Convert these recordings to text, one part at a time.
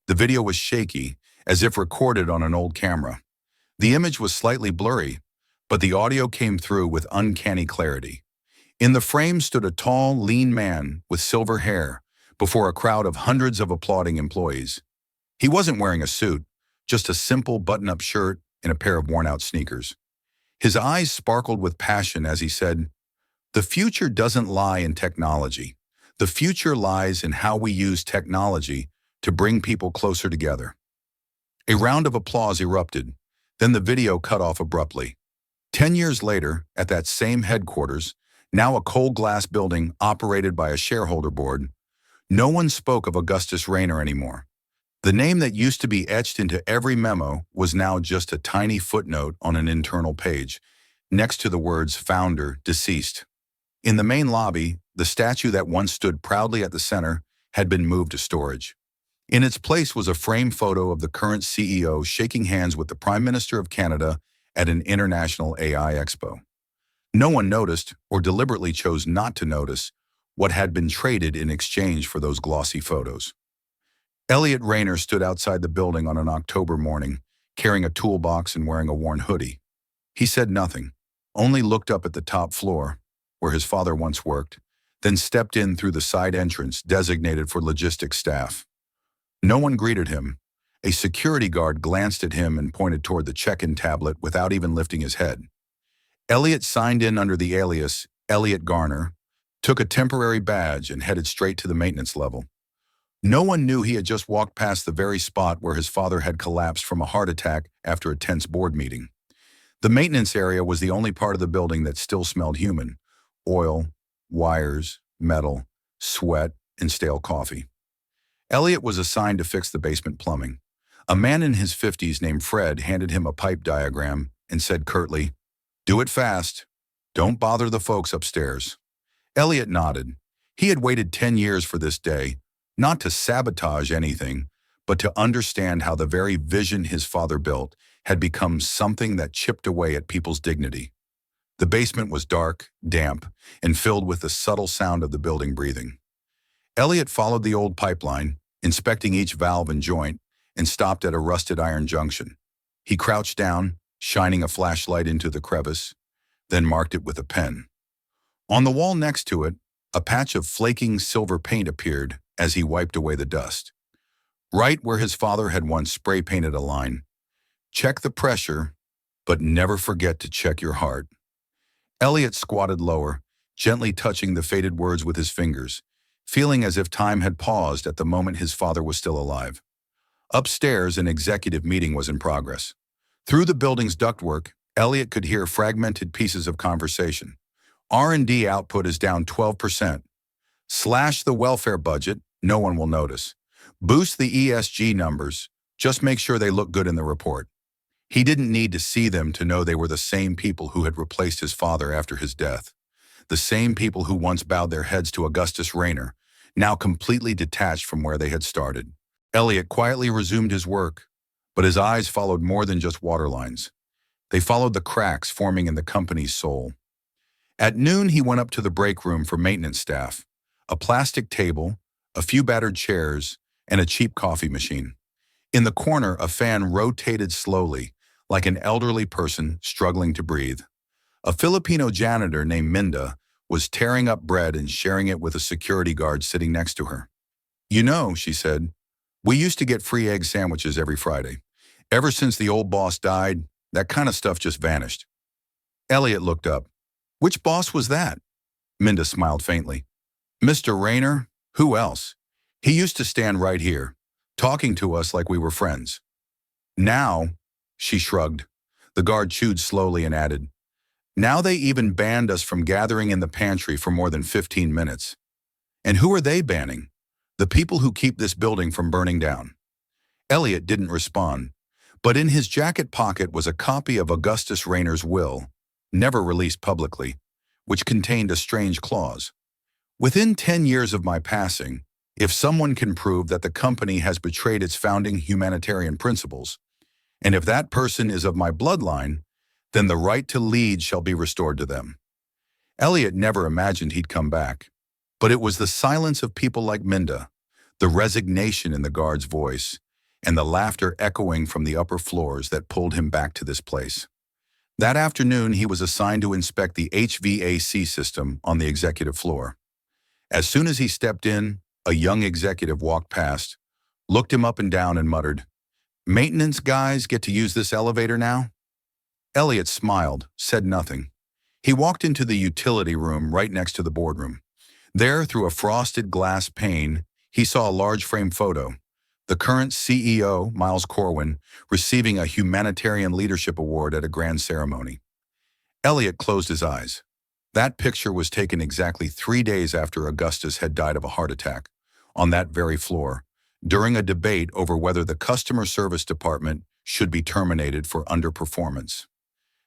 The video was shaky, as if recorded on an old camera. The image was slightly blurry, but the audio came through with uncanny clarity. In the frame stood a tall, lean man with silver hair before a crowd of hundreds of applauding employees. He wasn't wearing a suit, just a simple button-up shirt and a pair of worn-out sneakers. His eyes sparkled with passion as he said, "The future doesn't lie in technology. The future lies in how we use technology to bring people closer together." A round of applause erupted, then the video cut off abruptly. 10 years later, at that same headquarters, now a cold glass building operated by a shareholder board, no one spoke of Augustus Rayner anymore. The name that used to be etched into every memo was now just a tiny footnote on an internal page, next to the words "Founder, Deceased." In the main lobby, the statue that once stood proudly at the center had been moved to storage. In its place was a framed photo of the current CEO shaking hands with the Prime Minister of Canada at an international AI expo. No one noticed, or deliberately chose not to notice, what had been traded in exchange for those glossy photos. Elliot Rayner stood outside the building on an October morning, carrying a toolbox and wearing a worn hoodie. He said nothing, only looked up at the top floor, where his father once worked, then stepped in through the side entrance designated for logistics staff. No one greeted him. A security guard glanced at him and pointed toward the check-in tablet without even lifting his head. Elliot signed in under the alias Elliot Garner, took a temporary badge and headed straight to the maintenance level. No one knew he had just walked past the very spot where his father had collapsed from a heart attack after a tense board meeting. The maintenance area was the only part of the building that still smelled human: oil, wires, metal, sweat, and stale coffee. Elliot was assigned to fix the basement plumbing. A man in his 50s named Fred handed him a pipe diagram and said curtly, "Do it fast. Don't bother the folks upstairs." Elliot nodded. He had waited 10 years for this day, not to sabotage anything, but to understand how the very vision his father built had become something that chipped away at people's dignity. The basement was dark, damp, and filled with the subtle sound of the building breathing. Elliot followed the old pipeline, inspecting each valve and joint, and stopped at a rusted iron junction. He crouched down, shining a flashlight into the crevice, then marked it with a pen. On the wall next to it, a patch of flaking silver paint appeared as he wiped away the dust. Right where his father had once spray-painted a line, "Check the pressure, but never forget to check your heart." Elliot squatted lower, gently touching the faded words with his fingers, feeling as if time had paused at the moment his father was still alive. Upstairs, an executive meeting was in progress. Through the building's ductwork, Elliot could hear fragmented pieces of conversation. R&D output is down 12%. Slash the welfare budget, no one will notice. Boost the ESG numbers, just make sure they look good in the report. He didn't need to see them to know they were the same people who had replaced his father after his death. The same people who once bowed their heads to Augustus Rayner, now completely detached from where they had started. Elliot quietly resumed his work, but his eyes followed more than just waterlines. They followed the cracks forming in the company's soul. At noon, he went up to the break room for maintenance staff, a plastic table, a few battered chairs, and a cheap coffee machine. In the corner, a fan rotated slowly, like an elderly person struggling to breathe. A Filipino janitor named Minda was tearing up bread and sharing it with a security guard sitting next to her. "You know," she said, "we used to get free egg sandwiches every Friday. Ever since the old boss died, that kind of stuff just vanished." Elliot looked up. "Which boss was that?" Minda smiled faintly. "Mr. Rayner? Who else? He used to stand right here, talking to us like we were friends. Now," she shrugged. The guard chewed slowly and added, "Now they even banned us from gathering in the pantry for more than 15 minutes. And who are they banning? The people who keep this building from burning down." Elliot didn't respond, but in his jacket pocket was a copy of Augustus Rayner's will, never released publicly, which contained a strange clause. "Within 10 years of my passing, if someone can prove that the company has betrayed its founding humanitarian principles, and if that person is of my bloodline, then the right to lead shall be restored to them." Elliot never imagined he'd come back, but it was the silence of people like Minda, the resignation in the guard's voice, and the laughter echoing from the upper floors that pulled him back to this place. That afternoon, he was assigned to inspect the HVAC system on the executive floor. As soon as he stepped in, a young executive walked past, looked him up and down and muttered, "Maintenance guys get to use this elevator now?" Elliot smiled, said nothing. He walked into the utility room right next to the boardroom. There, through a frosted glass pane, he saw a large frame photo. The current CEO, Miles Corwin, receiving a Humanitarian Leadership Award at a grand ceremony. Elliot closed his eyes. That picture was taken exactly 3 days after Augustus had died of a heart attack, on that very floor, during a debate over whether the customer service department should be terminated for underperformance.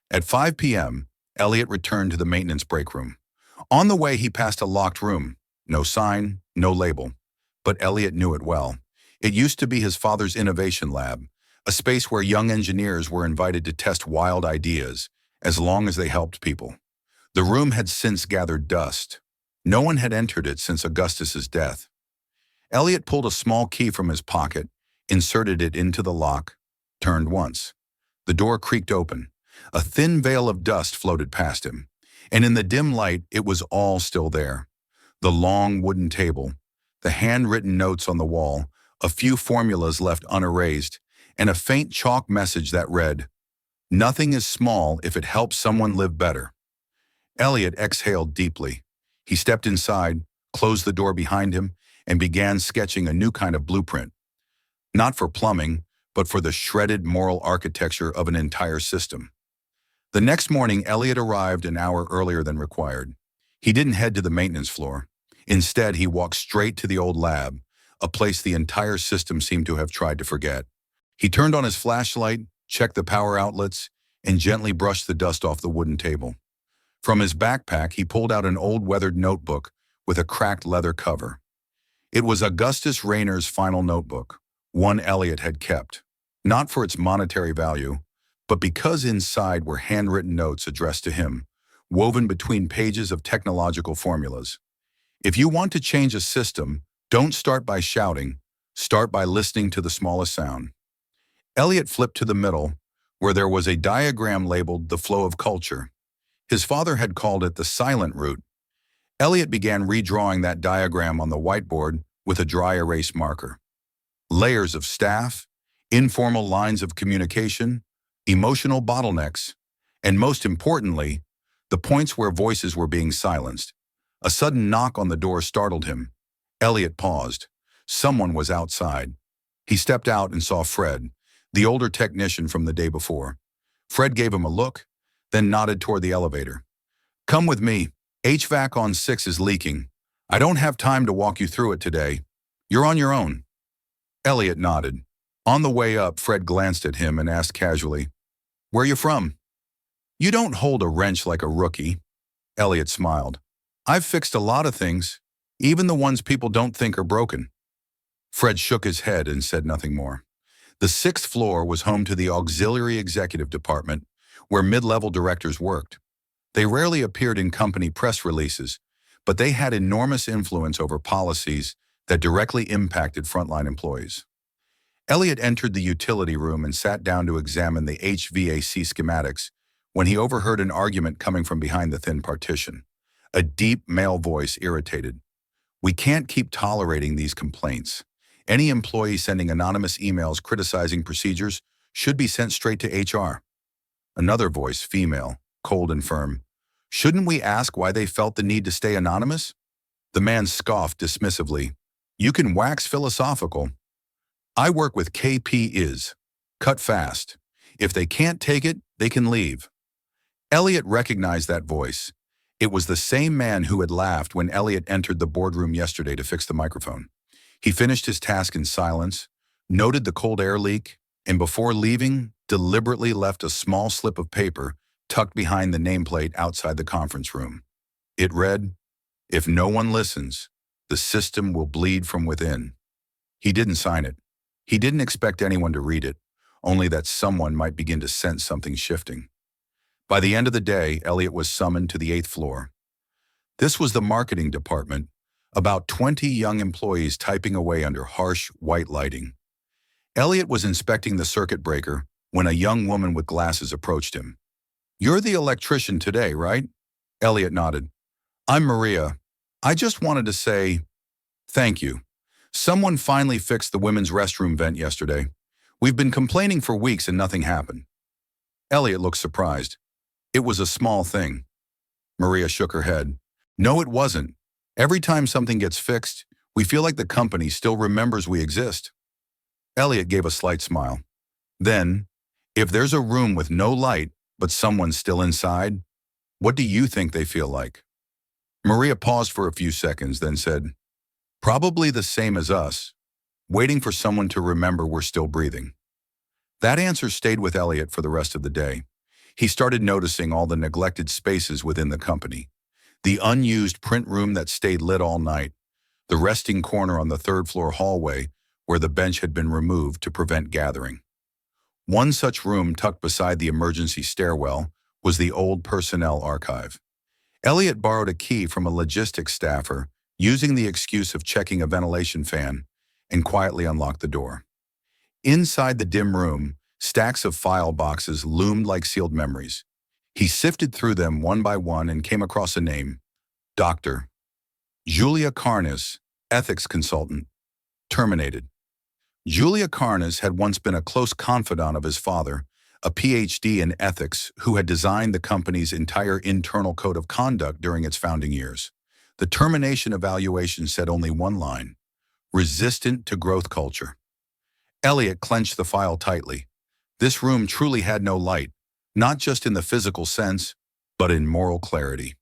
At 5 p.m., Elliot returned to the maintenance break room. On the way, he passed a locked room. No sign, no label. But Elliot knew it well. It used to be his father's innovation lab, a space where young engineers were invited to test wild ideas, as long as they helped people. The room had since gathered dust. No one had entered it since Augustus's death. Elliot pulled a small key from his pocket, inserted it into the lock, turned once. The door creaked open. A thin veil of dust floated past him, and in the dim light, it was all still there. The long wooden table, the handwritten notes on the wall, a few formulas left unerased, and a faint chalk message that read, "Nothing is small if it helps someone live better." Elliot exhaled deeply. He stepped inside, closed the door behind him, and began sketching a new kind of blueprint. Not for plumbing, but for the shredded moral architecture of an entire system. The next morning, Elliot arrived an hour earlier than required. He didn't head to the maintenance floor. Instead, he walked straight to the old lab, a place the entire system seemed to have tried to forget. He turned on his flashlight, checked the power outlets, and gently brushed the dust off the wooden table. From his backpack, he pulled out an old weathered notebook with a cracked leather cover. It was Augustus Rayner's final notebook, one Elliot had kept, not for its monetary value, but because inside were handwritten notes addressed to him, woven between pages of technological formulas. If you want to change a system, don't start by shouting, start by listening to the smallest sound. Elliot flipped to the middle, where there was a diagram labeled "The Flow of Culture." His father had called it the silent route. Elliot began redrawing that diagram on the whiteboard with a dry erase marker. Layers of staff, informal lines of communication, emotional bottlenecks, and most importantly, the points where voices were being silenced. A sudden knock on the door startled him. Elliot paused. Someone was outside. He stepped out and saw Fred, the older technician from the day before. Fred gave him a look, then nodded toward the elevator. "Come with me. HVAC on 6 is leaking. I don't have time to walk you through it today. You're on your own." Elliot nodded. On the way up, Fred glanced at him and asked casually, "Where you from?" "You don't hold a wrench like a rookie." Elliot smiled. "I've fixed a lot of things, even the ones people don't think are broken." Fred shook his head and said nothing more. The 6th floor was home to the Auxiliary Executive Department, where mid-level directors worked. They rarely appeared in company press releases, but they had enormous influence over policies that directly impacted frontline employees. Elliot entered the utility room and sat down to examine the HVAC schematics when he overheard an argument coming from behind the thin partition. A deep male voice irritated. "We can't keep tolerating these complaints. Any employee sending anonymous emails criticizing procedures should be sent straight to HR." Another voice, female, cold and firm. "Shouldn't we ask why they felt the need to stay anonymous?" The man scoffed dismissively. "You can wax philosophical. I work with KP. Cut fast. If they can't take it, they can leave." Elliot recognized that voice. It was the same man who had laughed when Elliot entered the boardroom yesterday to fix the microphone. He finished his task in silence, noted the cold air leak, and before leaving, deliberately left a small slip of paper tucked behind the nameplate outside the conference room. It read, "If no one listens, the system will bleed from within." He didn't sign it. He didn't expect anyone to read it, only that someone might begin to sense something shifting. By the end of the day, Elliot was summoned to the 8th floor. This was the marketing department, about 20 young employees typing away under harsh white lighting. Elliot was inspecting the circuit breaker when a young woman with glasses approached him. "You're the electrician today, right?" Elliot nodded. "I'm Maria. I just wanted to say thank you. Someone finally fixed the women's restroom vent yesterday. We've been complaining for weeks and nothing happened." Elliot looked surprised. "It was a small thing." Maria shook her head. "No, it wasn't. Every time something gets fixed, we feel like the company still remembers we exist." Elliot gave a slight smile. "Then, if there's a room with no light, but someone's still inside, what do you think they feel like?" Maria paused for a few seconds, then said, "Probably the same as us, waiting for someone to remember we're still breathing." That answer stayed with Elliot for the rest of the day. He started noticing all the neglected spaces within the company. The unused print room that stayed lit all night, the resting corner on the third-floor hallway where the bench had been removed to prevent gathering. One such room tucked beside the emergency stairwell was the old personnel archive. Elliot borrowed a key from a logistics staffer, using the excuse of checking a ventilation fan, and quietly unlocked the door. Inside the dim room, stacks of file boxes loomed like sealed memories. He sifted through them one by one and came across a name: Dr. Julia Carnes, ethics consultant. Terminated. Julia Carnes had once been a close confidant of his father, a PhD in ethics who had designed the company's entire internal code of conduct during its founding years. The termination evaluation said only one line: resistant to growth culture. Elliot clenched the file tightly. This room truly had no light, not just in the physical sense, but in moral clarity.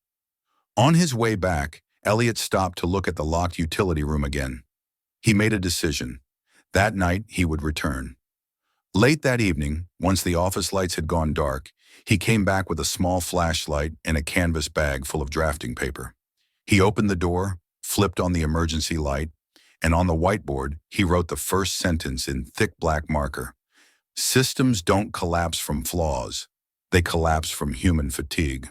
On his way back, Elliot stopped to look at the locked utility room again. He made a decision. That night, he would return. Late that evening, once the office lights had gone dark, he came back with a small flashlight and a canvas bag full of drafting paper. He opened the door, flipped on the emergency light, and on the whiteboard, he wrote the first sentence in thick black marker. "Systems don't collapse from flaws. They collapse from human fatigue."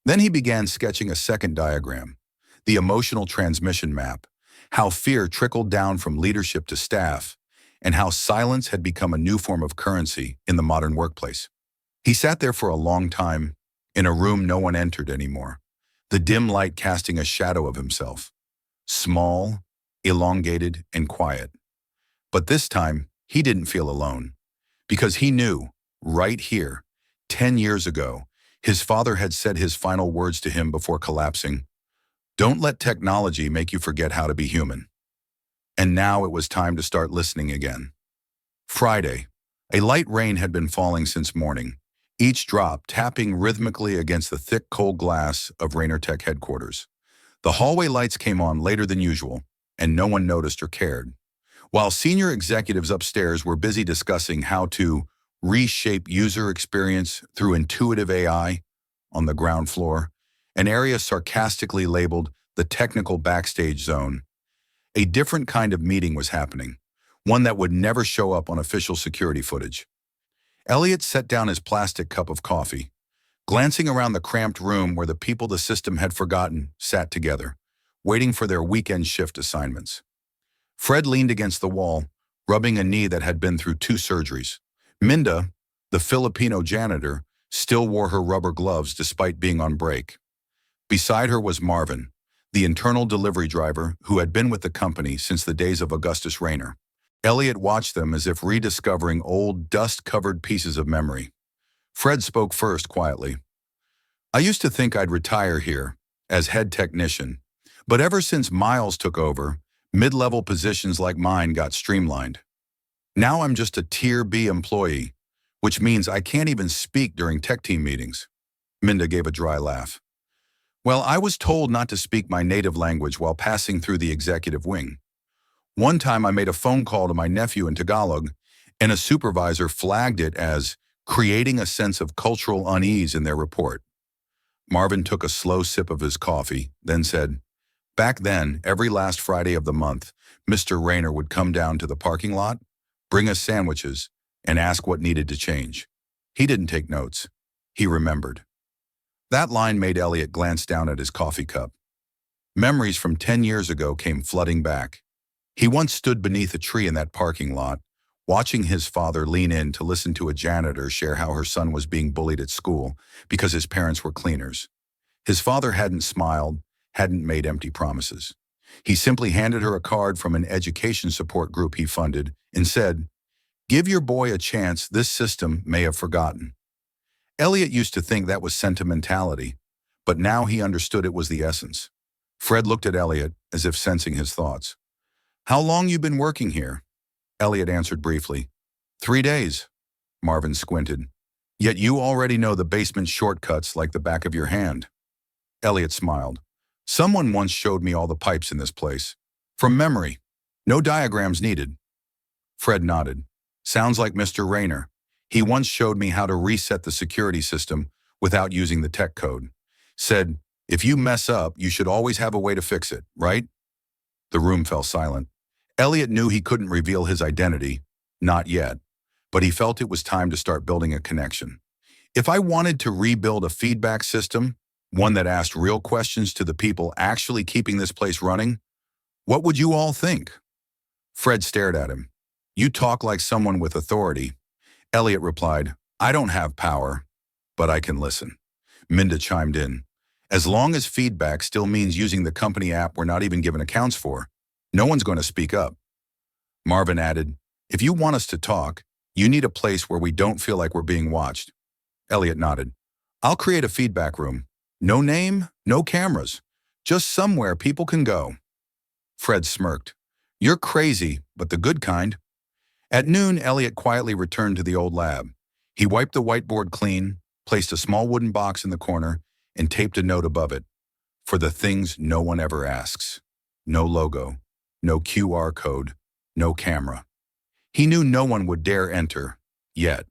Then he began sketching a second diagram, the emotional transmission map, how fear trickled down from leadership to staff, and how silence had become a new form of currency in the modern workplace. He sat there for a long time, in a room no one entered anymore, the dim light casting a shadow of himself, small, elongated, and quiet. But this time, he didn't feel alone, because he knew, right here, 10 years ago, his father had said his final words to him before collapsing: "Don't let technology make you forget how to be human." And now it was time to start listening again. Friday. A light rain had been falling since morning, each drop tapping rhythmically against the thick, cold glass of Rainer Tech headquarters. The hallway lights came on later than usual, and no one noticed or cared. While senior executives upstairs were busy discussing how to reshape user experience through intuitive AI, on the ground floor, an area sarcastically labeled the technical backstage zone, a different kind of meeting was happening, one that would never show up on official security footage. Elliot set down his plastic cup of coffee, glancing around the cramped room where the people the system had forgotten sat together, waiting for their weekend shift assignments. Fred leaned against the wall, rubbing a knee that had been through 2 surgeries. Minda, the Filipino janitor, still wore her rubber gloves despite being on break. Beside her was Marvin, the internal delivery driver who had been with the company since the days of Augustus Rainer. Elliot watched them as if rediscovering old, dust-covered pieces of memory. Fred spoke first quietly. "I used to think I'd retire here, as head technician, but ever since Miles took over, mid-level positions like mine got streamlined. Now I'm just a Tier B employee, which means I can't even speak during tech team meetings." Minda gave a dry laugh. "Well, I was told not to speak my native language while passing through the executive wing. One time I made a phone call to my nephew in Tagalog, and a supervisor flagged it as creating a sense of cultural unease in their report." Marvin took a slow sip of his coffee, then said, "Back then, every last Friday of the month, Mr. Rainer would come down to the parking lot, bring us sandwiches, and ask what needed to change. He didn't take notes. He remembered." That line made Elliot glance down at his coffee cup. Memories from 10 years ago came flooding back. He once stood beneath a tree in that parking lot, Watching his father lean in to listen to a janitor share how her son was being bullied at school because his parents were cleaners. His father hadn't smiled, hadn't made empty promises. He simply handed her a card from an education support group he funded and said, "Give your boy a chance this system may have forgotten." Elliot used to think that was sentimentality, but now he understood it was the essence. Fred looked at Elliot as if sensing his thoughts. "How long you been working here?" Elliot answered briefly. 3 days. Marvin squinted. "Yet you already know the basement shortcuts like the back of your hand." Elliot smiled. "Someone once showed me all the pipes in this place. From memory. No diagrams needed." Fred nodded. "Sounds like Mr. Rayner. He once showed me how to reset the security system without using the tech code. Said, if you mess up, you should always have a way to fix it, right?" The room fell silent. Elliot knew he couldn't reveal his identity, not yet, but he felt it was time to start building a connection. "If I wanted to rebuild a feedback system, one that asked real questions to the people actually keeping this place running, what would you all think?" Fred stared at him. "You talk like someone with authority." Elliot replied, "I don't have power, but I can listen." Minda chimed in. "As long as feedback still means using the company app we're not even given accounts for, no one's going to speak up." Marvin added, "If you want us to talk, you need a place where we don't feel like we're being watched." Elliot nodded. "I'll create a feedback room. No name, no cameras. Just somewhere people can go." Fred smirked. "You're crazy, but the good kind." At noon, Elliot quietly returned to the old lab. He wiped the whiteboard clean, placed a small wooden box in the corner, and taped a note above it. "For the things no one ever asks. No logo, no QR code, no camera." He knew no one would dare enter, yet.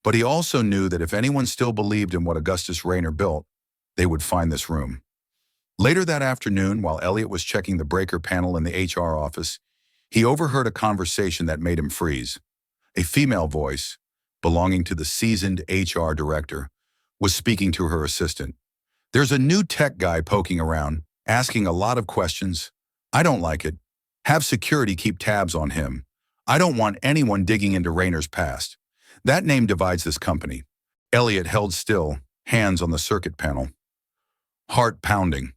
But he also knew that if anyone still believed in what Augustus Rayner built, they would find this room. Later that afternoon, while Elliot was checking the breaker panel in the HR office, he overheard a conversation that made him freeze. A female voice, belonging to the seasoned HR director, was speaking to her assistant. "There's a new tech guy poking around, asking a lot of questions. I don't like it. Have security keep tabs on him. I don't want anyone digging into Rayner's past. That name divides this company." Elliot held still, hands on the circuit panel. Heart pounding.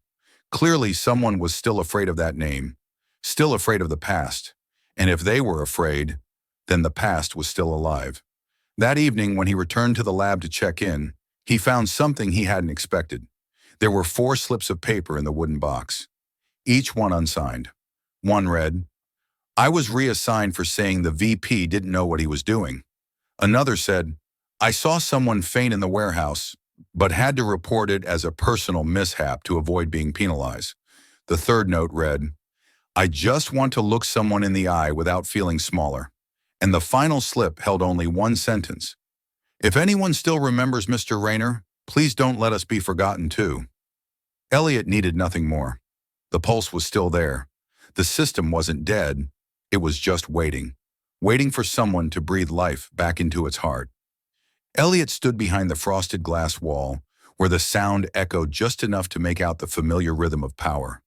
Clearly someone was still afraid of that name, still afraid of the past. And if they were afraid, then the past was still alive. That evening, when he returned to the lab to check in, he found something he hadn't expected. There were 4 slips of paper in the wooden box, each one unsigned. One read, "I was reassigned for saying the VP didn't know what he was doing." Another said, "I saw someone faint in the warehouse, but had to report it as a personal mishap to avoid being penalized." The third note read, "I just want to look someone in the eye without feeling smaller." And the final slip held only one sentence. "If anyone still remembers Mr. Rayner, please don't let us be forgotten too." Elliot needed nothing more. The pulse was still there. The system wasn't dead. It was just waiting. Waiting for someone to breathe life back into its heart. Elliot stood behind the frosted glass wall, where the sound echoed just enough to make out the familiar rhythm of power.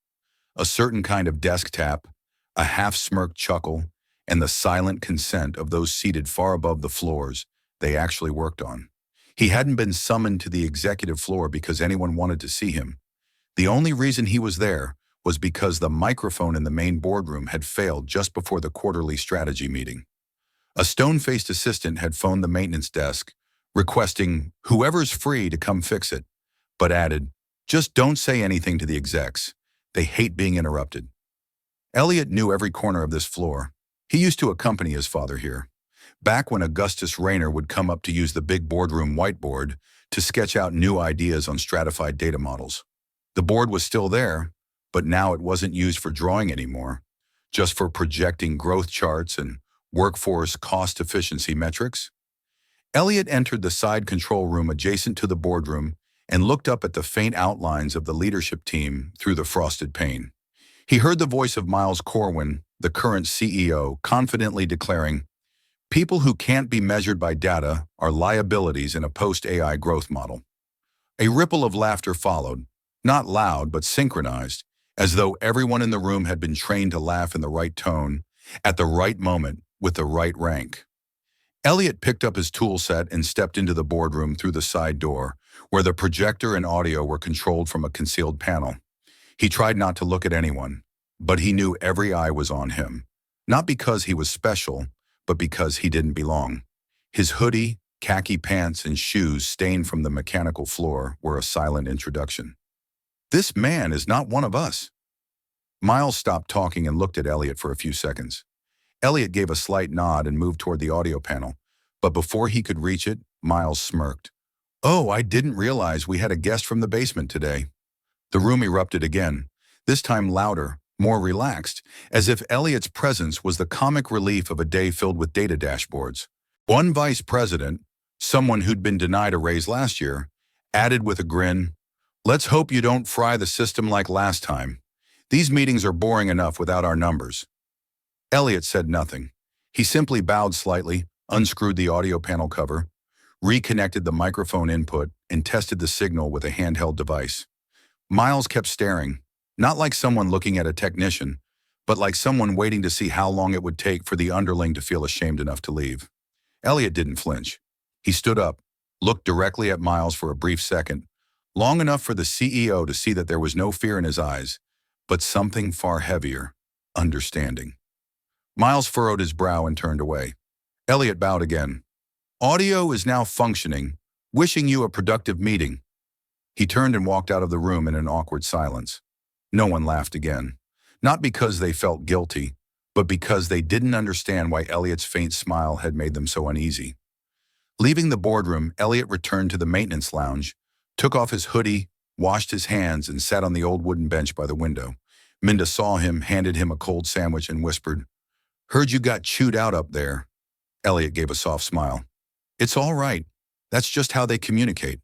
A certain kind of desk tap, a half-smirked chuckle, and the silent consent of those seated far above the floors they actually worked on. He hadn't been summoned to the executive floor because anyone wanted to see him. The only reason he was there was because the microphone in the main boardroom had failed just before the quarterly strategy meeting. A stone-faced assistant had phoned the maintenance desk, requesting whoever's free to come fix it, but added, "Just don't say anything to the execs. They hate being interrupted." Elliot knew every corner of this floor. He used to accompany his father here, back when Augustus Rayner would come up to use the big boardroom whiteboard to sketch out new ideas on stratified data models. The board was still there, but now it wasn't used for drawing anymore, just for projecting growth charts and workforce cost efficiency metrics. Elliot entered the side control room adjacent to the boardroom and looked up at the faint outlines of the leadership team through the frosted pane. He heard the voice of Miles Corwin, the current CEO, confidently declaring, "People who can't be measured by data are liabilities in a post-AI growth model." A ripple of laughter followed, not loud but synchronized, as though everyone in the room had been trained to laugh in the right tone, at the right moment, with the right rank. Elliot picked up his tool set and stepped into the boardroom through the side door, where the projector and audio were controlled from a concealed panel. He tried not to look at anyone, but he knew every eye was on him. Not because he was special, but because he didn't belong. His hoodie, khaki pants, and shoes stained from the mechanical floor were a silent introduction. "This man is not one of us." Miles stopped talking and looked at Elliot for a few seconds. Elliot gave a slight nod and moved toward the audio panel, but before he could reach it, Miles smirked. "Oh, I didn't realize we had a guest from the basement today." The room erupted again, this time louder, more relaxed, as if Elliot's presence was the comic relief of a day filled with data dashboards. One vice president, someone who'd been denied a raise last year, added with a grin, "Let's hope you don't fry the system like last time. These meetings are boring enough without our numbers." Elliot said nothing. He simply bowed slightly, unscrewed the audio panel cover, reconnected the microphone input, and tested the signal with a handheld device. Miles kept staring, not like someone looking at a technician, but like someone waiting to see how long it would take for the underling to feel ashamed enough to leave. Elliot didn't flinch. He stood up, looked directly at Miles for a brief second, long enough for the CEO to see that there was no fear in his eyes, but something far heavier, understanding. Miles furrowed his brow and turned away. Elliot bowed again. "Audio is now functioning. Wishing you a productive meeting." He turned and walked out of the room in an awkward silence. No one laughed again. Not because they felt guilty, but because they didn't understand why Elliot's faint smile had made them so uneasy. Leaving the boardroom, Elliot returned to the maintenance lounge, took off his hoodie, washed his hands, and sat on the old wooden bench by the window. Minda saw him, handed him a cold sandwich, and whispered, "Heard you got chewed out up there." Elliot gave a soft smile. "It's all right. That's just how they communicate."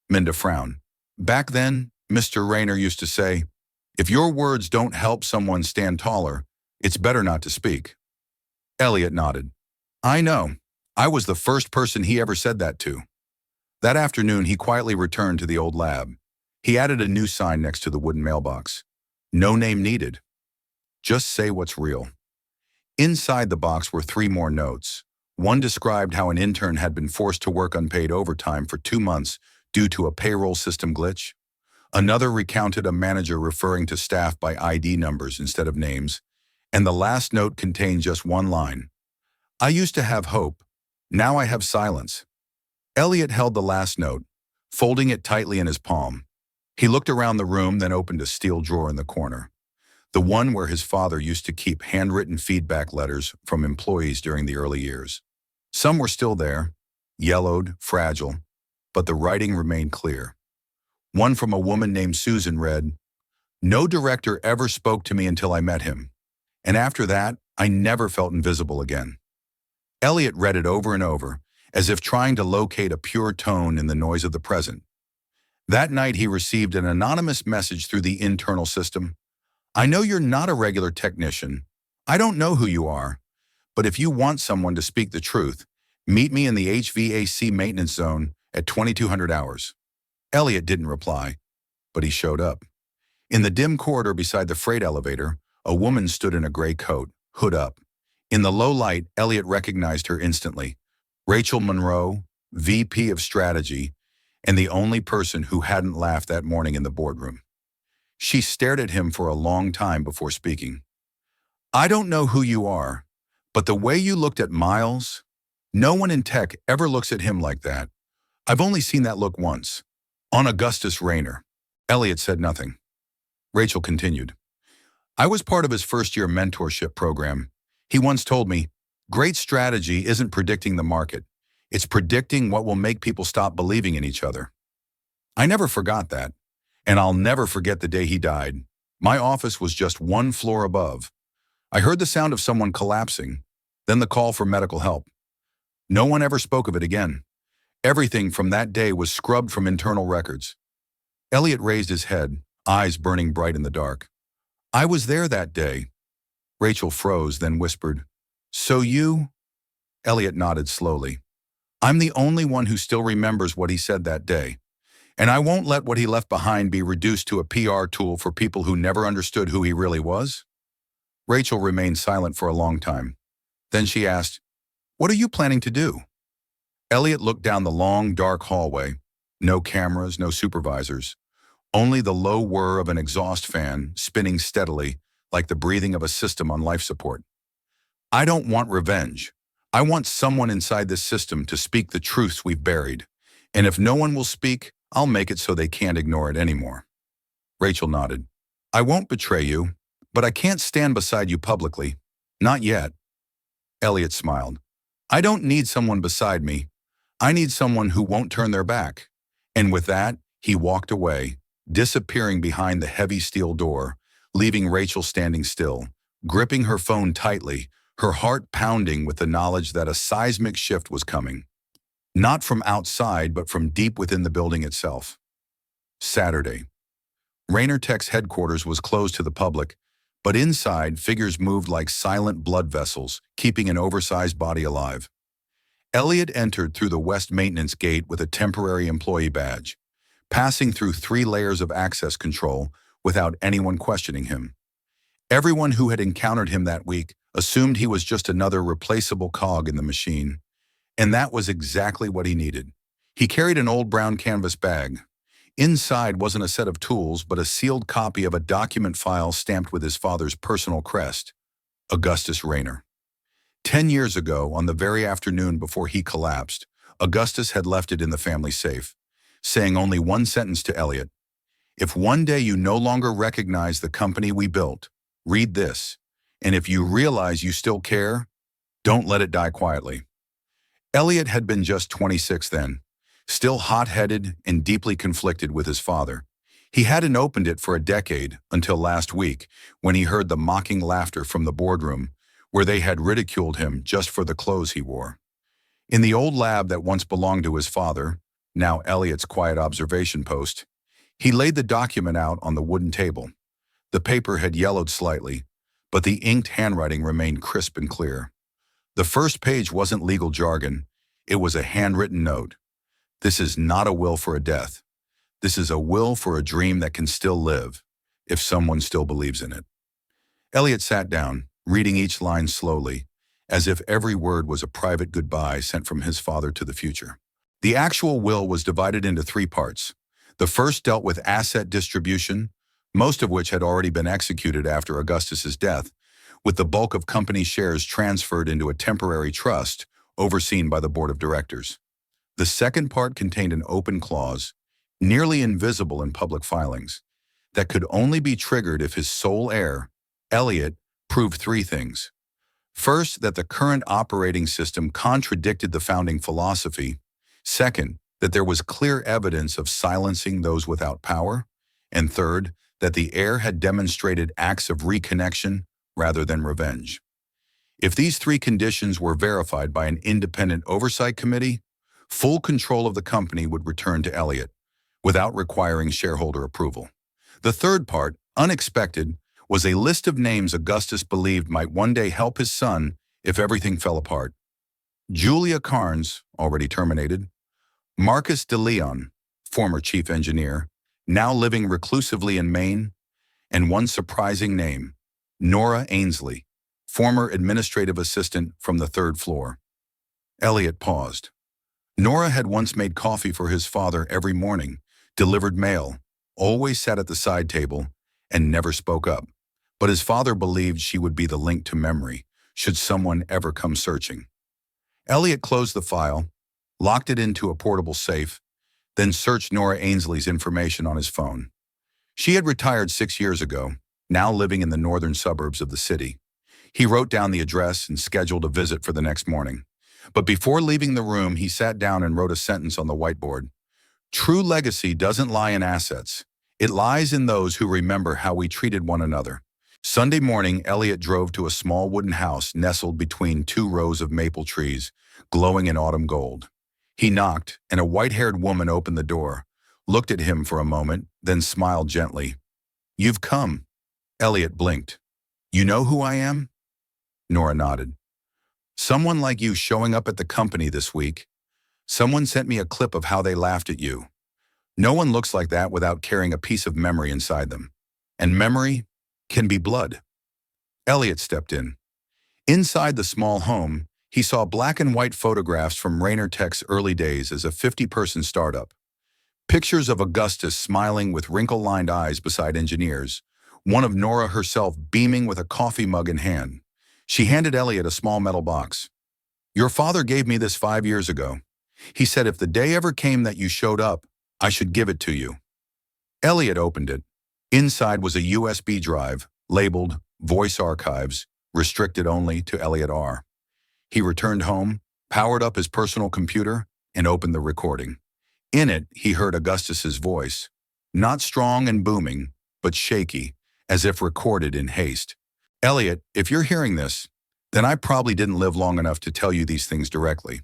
Minda frowned. "Back then, Mr. Rayner used to say, if your words don't help someone stand taller, it's better not to speak." Elliot nodded. "I know. I was the first person he ever said that to." That afternoon, he quietly returned to the old lab. He added a new sign next to the wooden mailbox. "No name needed. Just say what's real." Inside the box were 3 more notes. One described how an intern had been forced to work unpaid overtime for 2 months due to a payroll system glitch. Another recounted a manager referring to staff by ID numbers instead of names. And the last note contained just one line. "I used to have hope. Now I have silence." Elliot held the last note, folding it tightly in his palm. He looked around the room, then opened a steel drawer in the corner. The one where his father used to keep handwritten feedback letters from employees during the early years. Some were still there, yellowed, fragile, but the writing remained clear. One from a woman named Susan read, "No director ever spoke to me until I met him. And after that, I never felt invisible again." Elliot read it over and over, as if trying to locate a pure tone in the noise of the present. That night, he received an anonymous message through the internal system. "I know you're not a regular technician. I don't know who you are. But if you want someone to speak the truth, meet me in the HVAC maintenance zone at 2200 hours. Elliot didn't reply, but he showed up. In the dim corridor beside the freight elevator, a woman stood in a gray coat, hood up. In the low light, Elliot recognized her instantly. Rachel Monroe, VP of Strategy, and the only person who hadn't laughed that morning in the boardroom. She stared at him for a long time before speaking. "I don't know who you are, but the way you looked at Miles, no one in tech ever looks at him like that. I've only seen that look once. On Augustus Rayner." Elliot said nothing. Rachel continued. "I was part of his first-year mentorship program. He once told me, great strategy isn't predicting the market. It's predicting what will make people stop believing in each other." I never forgot that, and I'll never forget the day he died. My office was just 1 floor above. I heard the sound of someone collapsing, then the call for medical help. No one ever spoke of it again. Everything from that day was scrubbed from internal records. Elliot raised his head, eyes burning bright in the dark. "I was there that day." Rachel froze, then whispered, "So you?" Elliot nodded slowly. "I'm the only one who still remembers what he said that day. And I won't let what he left behind be reduced to a PR tool for people who never understood who he really was." Rachel remained silent for a long time. Then she asked, "What are you planning to do?" Elliot looked down the long, dark hallway. No cameras, no supervisors. Only the low whir of an exhaust fan spinning steadily like the breathing of a system on life support. "I don't want revenge. I want someone inside this system to speak the truths we've buried. And if no one will speak, I'll make it so they can't ignore it anymore." Rachel nodded. "I won't betray you, but I can't stand beside you publicly. Not yet." Elliot smiled. "I don't need someone beside me. I need someone who won't turn their back." And with that, he walked away, disappearing behind the heavy steel door, leaving Rachel standing still, gripping her phone tightly, her heart pounding with the knowledge that a seismic shift was coming. Not from outside, but from deep within the building itself. Saturday. Rainer Tech's headquarters was closed to the public, but inside, figures moved like silent blood vessels, keeping an oversized body alive. Elliot entered through the West Maintenance Gate with a temporary employee badge, passing through 3 layers of access control without anyone questioning him. Everyone who had encountered him that week assumed he was just another replaceable cog in the machine, and that was exactly what he needed. He carried an old brown canvas bag. Inside wasn't a set of tools, but a sealed copy of a document file stamped with his father's personal crest, Augustus Rainer. 10 years ago, on the very afternoon before he collapsed, Augustus had left it in the family safe, saying only one sentence to Elliot: "If one day you no longer recognize the company we built, read this. And if you realize you still care, don't let it die quietly." Elliot had been just 26 then, still hot-headed and deeply conflicted with his father. He hadn't opened it for a decade until last week, when he heard the mocking laughter from the boardroom, where they had ridiculed him just for the clothes he wore. In the old lab that once belonged to his father, now Elliot's quiet observation post, he laid the document out on the wooden table. The paper had yellowed slightly, but the inked handwriting remained crisp and clear. The first page wasn't legal jargon. It was a handwritten note. "This is not a will for a death. This is a will for a dream that can still live, if someone still believes in it." Elliot sat down, reading each line slowly, as if every word was a private goodbye sent from his father to the future. The actual will was divided into 3 parts. The first dealt with asset distribution, most of which had already been executed after Augustus's death, with the bulk of company shares transferred into a temporary trust overseen by the board of directors. The second part contained an open clause, nearly invisible in public filings, that could only be triggered if his sole heir, Elliot, proved 3 things. First, that the current operating system contradicted the founding philosophy. Second, that there was clear evidence of silencing those without power. And third, that the heir had demonstrated acts of reconnection rather than revenge. If these 3 conditions were verified by an independent oversight committee, full control of the company would return to Elliot, without requiring shareholder approval. The third part, unexpected, was a list of names Augustus believed might one day help his son if everything fell apart. Julia Carnes, already terminated; Marcus de Leon, former chief engineer, now living reclusively in Maine; and one surprising name, Nora Ainsley, former administrative assistant from the 3rd floor. Elliot paused. Nora had once made coffee for his father every morning, delivered mail, always sat at the side table, and never spoke up. But his father believed she would be the link to memory, should someone ever come searching. Elliot closed the file, locked it into a portable safe, then searched Nora Ainsley's information on his phone. She had retired 6 years ago, now living in the northern suburbs of the city. He wrote down the address and scheduled a visit for the next morning. But before leaving the room, he sat down and wrote a sentence on the whiteboard. "True legacy doesn't lie in assets. It lies in those who remember how we treated one another." Sunday morning, Elliot drove to a small wooden house nestled between 2 rows of maple trees, glowing in autumn gold. He knocked, and a white-haired woman opened the door, looked at him for a moment, then smiled gently. "You've come." Elliot blinked. "You know who I am?" Nora nodded. "Someone like you showing up at the company this week. Someone sent me a clip of how they laughed at you. No one looks like that without carrying a piece of memory inside them. And memory can be blood." Elliot stepped in. Inside the small home, he saw black and white photographs from Rainer Tech's early days as a 50-person startup. Pictures of Augustus smiling with wrinkle-lined eyes beside engineers, one of Nora herself beaming with a coffee mug in hand. She handed Elliot a small metal box. "Your father gave me this 5 years ago. He said if the day ever came that you showed up, I should give it to you." Elliot opened it. Inside was a USB drive, labeled Voice Archives, restricted only to Elliot R. He returned home, powered up his personal computer, and opened the recording. In it, he heard Augustus's voice, not strong and booming, but shaky, as if recorded in haste. "Elliot, if you're hearing this, then I probably didn't live long enough to tell you these things directly.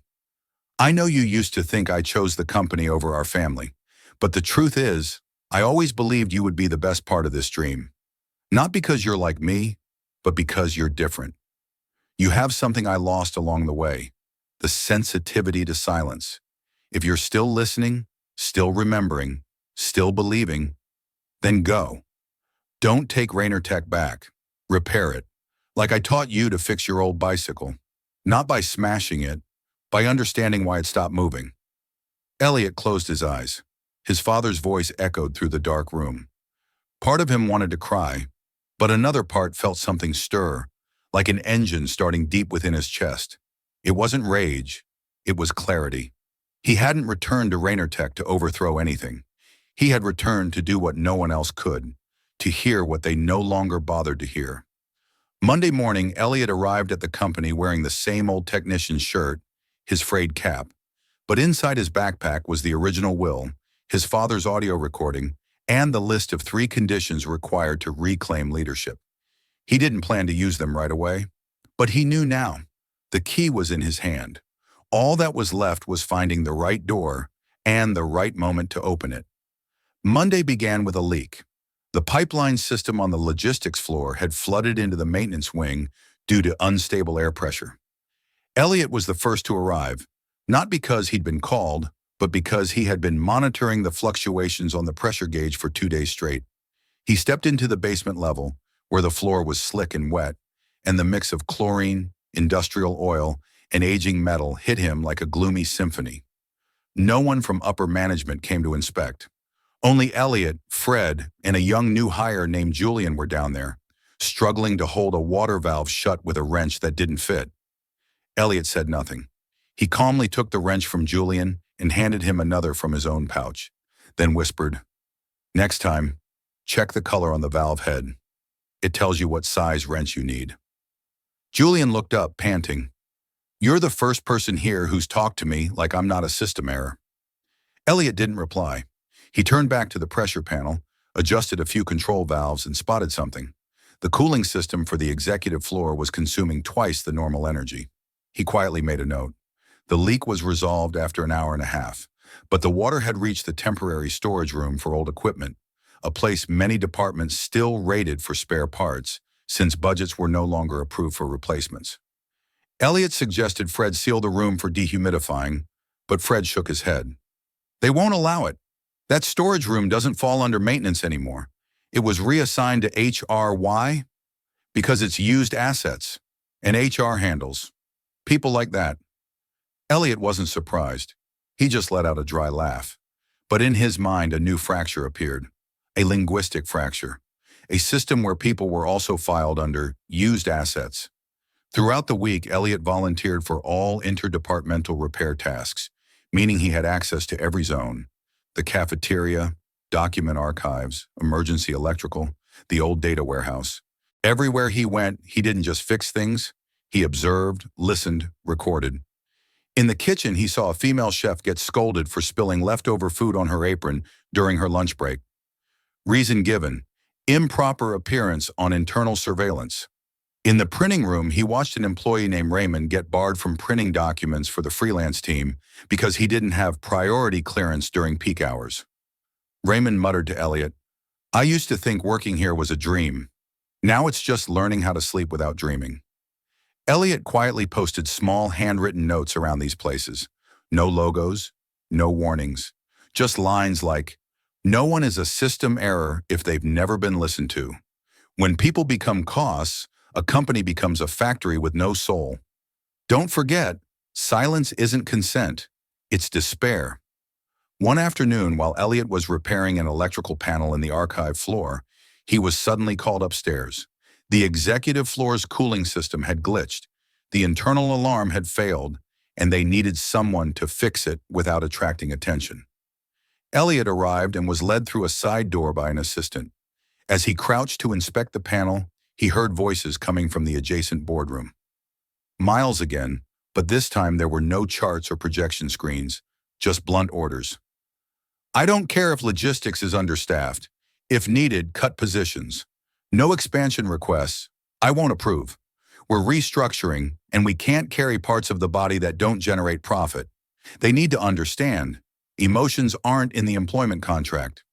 I know you used to think I chose the company over our family, but the truth is, I always believed you would be the best part of this dream. Not because you're like me, but because you're different. You have something I lost along the way, the sensitivity to silence. If you're still listening, still remembering, still believing, then go. Don't take Rainer Tech back. Repair it, like I taught you to fix your old bicycle. Not by smashing it, by understanding why it stopped moving." Elliot closed his eyes. His father's voice echoed through the dark room. Part of him wanted to cry, but another part felt something stir, like an engine starting deep within his chest. It wasn't rage, it was clarity. He hadn't returned to Rainer Tech to overthrow anything. He had returned to do what no one else could, to hear what they no longer bothered to hear. Monday morning, Elliot arrived at the company wearing the same old technician's shirt, his frayed cap. But inside his backpack was the original will, his father's audio recording, and the list of 3 conditions required to reclaim leadership. He didn't plan to use them right away, but he knew now. The key was in his hand. All that was left was finding the right door and the right moment to open it. Monday began with a leak. The pipeline system on the logistics floor had flooded into the maintenance wing due to unstable air pressure. Elliot was the first to arrive, not because he'd been called, but because he had been monitoring the fluctuations on the pressure gauge for 2 days straight. He stepped into the basement level, where the floor was slick and wet, and the mix of chlorine, industrial oil, and aging metal hit him like a gloomy symphony. No one from upper management came to inspect. Only Elliot, Fred, and a young new hire named Julian were down there, struggling to hold a water valve shut with a wrench that didn't fit. Elliot said nothing. He calmly took the wrench from Julian and handed him another from his own pouch, then whispered, "Next time, check the color on the valve head. It tells you what size wrench you need." Julian looked up, panting. "You're the first person here who's talked to me like I'm not a system error." Elliot didn't reply. He turned back to the pressure panel, adjusted a few control valves, and spotted something. The cooling system for the executive floor was consuming twice the normal energy. He quietly made a note. The leak was resolved after an hour and a half, but the water had reached the temporary storage room for old equipment, a place many departments still rated for spare parts, since budgets were no longer approved for replacements. Elliot suggested Fred seal the room for dehumidifying, but Fred shook his head. "They won't allow it. That storage room doesn't fall under maintenance anymore. It was reassigned to HRY because it's used assets, and HR handles people like that." Elliot wasn't surprised. He just let out a dry laugh. But in his mind, a new fracture appeared, a linguistic fracture, a system where people were also filed under used assets. Throughout the week, Elliot volunteered for all interdepartmental repair tasks, meaning he had access to every zone: the cafeteria, document archives, emergency electrical, the old data warehouse. Everywhere he went, he didn't just fix things, he observed, listened, recorded. In the kitchen, he saw a female chef get scolded for spilling leftover food on her apron during her lunch break. Reason given: improper appearance on internal surveillance. In the printing room, he watched an employee named Raymond get barred from printing documents for the freelance team because he didn't have priority clearance during peak hours. Raymond muttered to Elliot, "I used to think working here was a dream. Now it's just learning how to sleep without dreaming." Elliot quietly posted small handwritten notes around these places. No logos, no warnings, just lines like, "No one is a system error if they've never been listened to. When people become costs, a company becomes a factory with no soul. Don't forget, silence isn't consent, it's despair. One afternoon, while Elliot was repairing an electrical panel in the archive floor, he was suddenly called upstairs. The executive floor's cooling system had glitched, the internal alarm had failed, and they needed someone to fix it without attracting attention. Elliot arrived and was led through a side door by an assistant. As he crouched to inspect the panel, he heard voices coming from the adjacent boardroom. Miles again, but this time there were no charts or projection screens, just blunt orders. I don't care if logistics is understaffed. If needed, cut positions. No expansion requests. I won't approve. We're restructuring, and we can't carry parts of the body that don't generate profit. They need to understand. Emotions aren't in the employment contract.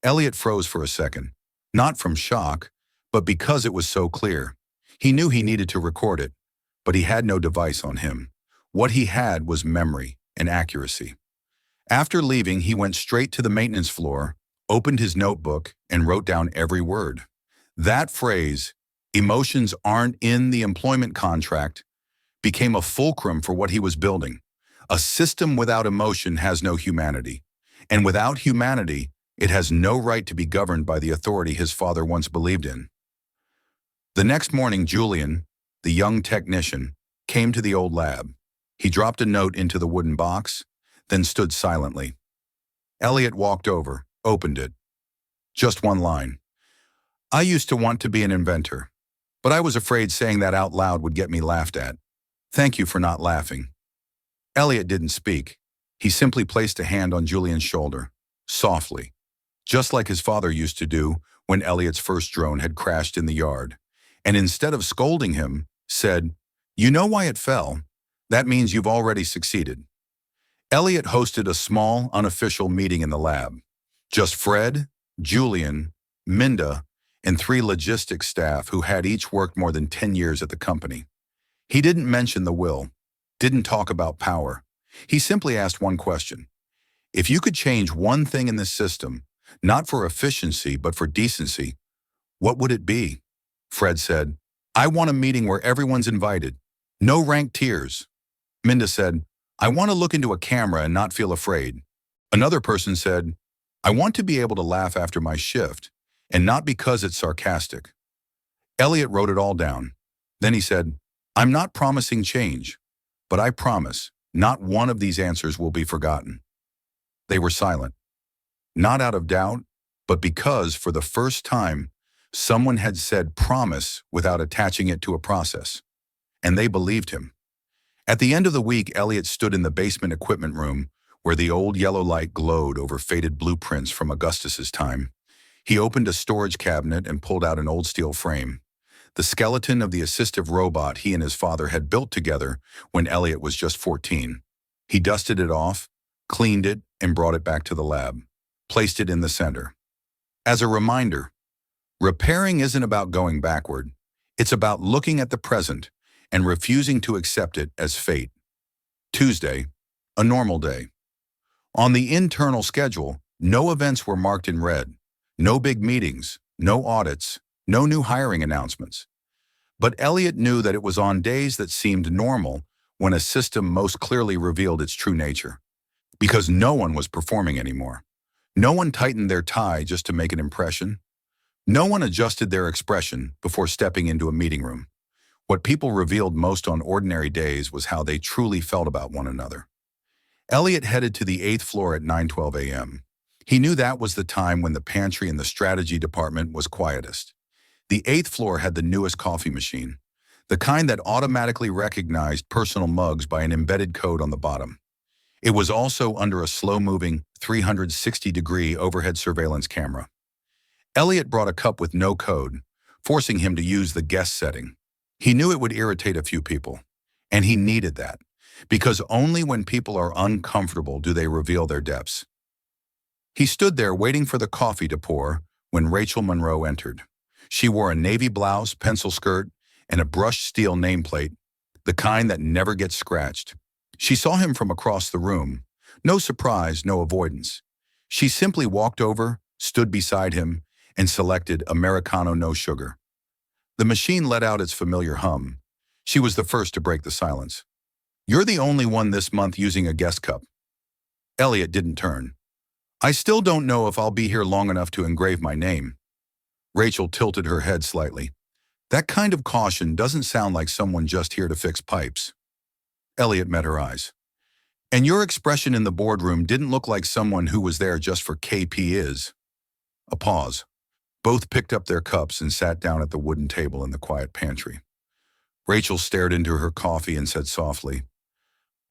Elliot froze for a second, not from shock, but because it was so clear. He knew he needed to record it, but he had no device on him. What he had was memory and accuracy. After leaving, he went straight to the maintenance floor, opened his notebook, and wrote down every word. That phrase, emotions aren't in the employment contract, became a fulcrum for what he was building. A system without emotion has no humanity, and without humanity, it has no right to be governed by the authority his father once believed in. The next morning, Julian, the young technician, came to the old lab. He dropped a note into the wooden box, then stood silently. Elliot walked over, opened it. Just one line. I used to want to be an inventor, but I was afraid saying that out loud would get me laughed at. Thank you for not laughing. Elliot didn't speak. He simply placed a hand on Julian's shoulder, softly, just like his father used to do when Elliot's first drone had crashed in the yard, and instead of scolding him, said, "You know why it fell? That means you've already succeeded." Elliot hosted a small, unofficial meeting in the lab. Just Fred, Julian, Minda, and 3 logistics staff who had each worked more than 10 years at the company. He didn't mention the will, didn't talk about power. He simply asked one question. If you could change one thing in this system, not for efficiency but for decency, what would it be? Fred said, I want a meeting where everyone's invited. No ranked tiers. Minda said, I want to look into a camera and not feel afraid. Another person said, I want to be able to laugh after my shift, and not because it's sarcastic. Elliot wrote it all down. Then he said, I'm not promising change, but I promise not one of these answers will be forgotten. They were silent, not out of doubt, but because for the first time, someone had said promise without attaching it to a process. And they believed him. At the end of the week, Elliot stood in the basement equipment room where the old yellow light glowed over faded blueprints from Augustus's time. He opened a storage cabinet and pulled out an old steel frame, the skeleton of the assistive robot he and his father had built together when Elliot was just 14. He dusted it off, cleaned it, and brought it back to the lab, placed it in the center. As a reminder, repairing isn't about going backward. It's about looking at the present and refusing to accept it as fate. Tuesday, a normal day. On the internal schedule, no events were marked in red, no big meetings, no audits, no new hiring announcements. But Elliot knew that it was on days that seemed normal when a system most clearly revealed its true nature. Because no one was performing anymore. No one tightened their tie just to make an impression. No one adjusted their expression before stepping into a meeting room. What people revealed most on ordinary days was how they truly felt about one another. Elliot headed to the 8th floor at 9:12 a.m. He knew that was the time when the pantry in the strategy department was quietest. The 8th floor had the newest coffee machine, the kind that automatically recognized personal mugs by an embedded code on the bottom. It was also under a slow-moving 360-degree overhead surveillance camera. Elliot brought a cup with no code, forcing him to use the guest setting. He knew it would irritate a few people, and he needed that, because only when people are uncomfortable do they reveal their depths. He stood there waiting for the coffee to pour when Rachel Monroe entered. She wore a navy blouse, pencil skirt, and a brushed steel nameplate, the kind that never gets scratched. She saw him from across the room. No surprise, no avoidance. She simply walked over, stood beside him, and selected Americano no sugar. The machine let out its familiar hum. She was the first to break the silence. "You're the only one this month using a guest cup." Elliot didn't turn. "I still don't know if I'll be here long enough to engrave my name." Rachel tilted her head slightly. "That kind of caution doesn't sound like someone just here to fix pipes." Elliot met her eyes. "And your expression in the boardroom didn't look like someone who was there just for KP is." A pause. Both picked up their cups and sat down at the wooden table in the quiet pantry. Rachel stared into her coffee and said softly,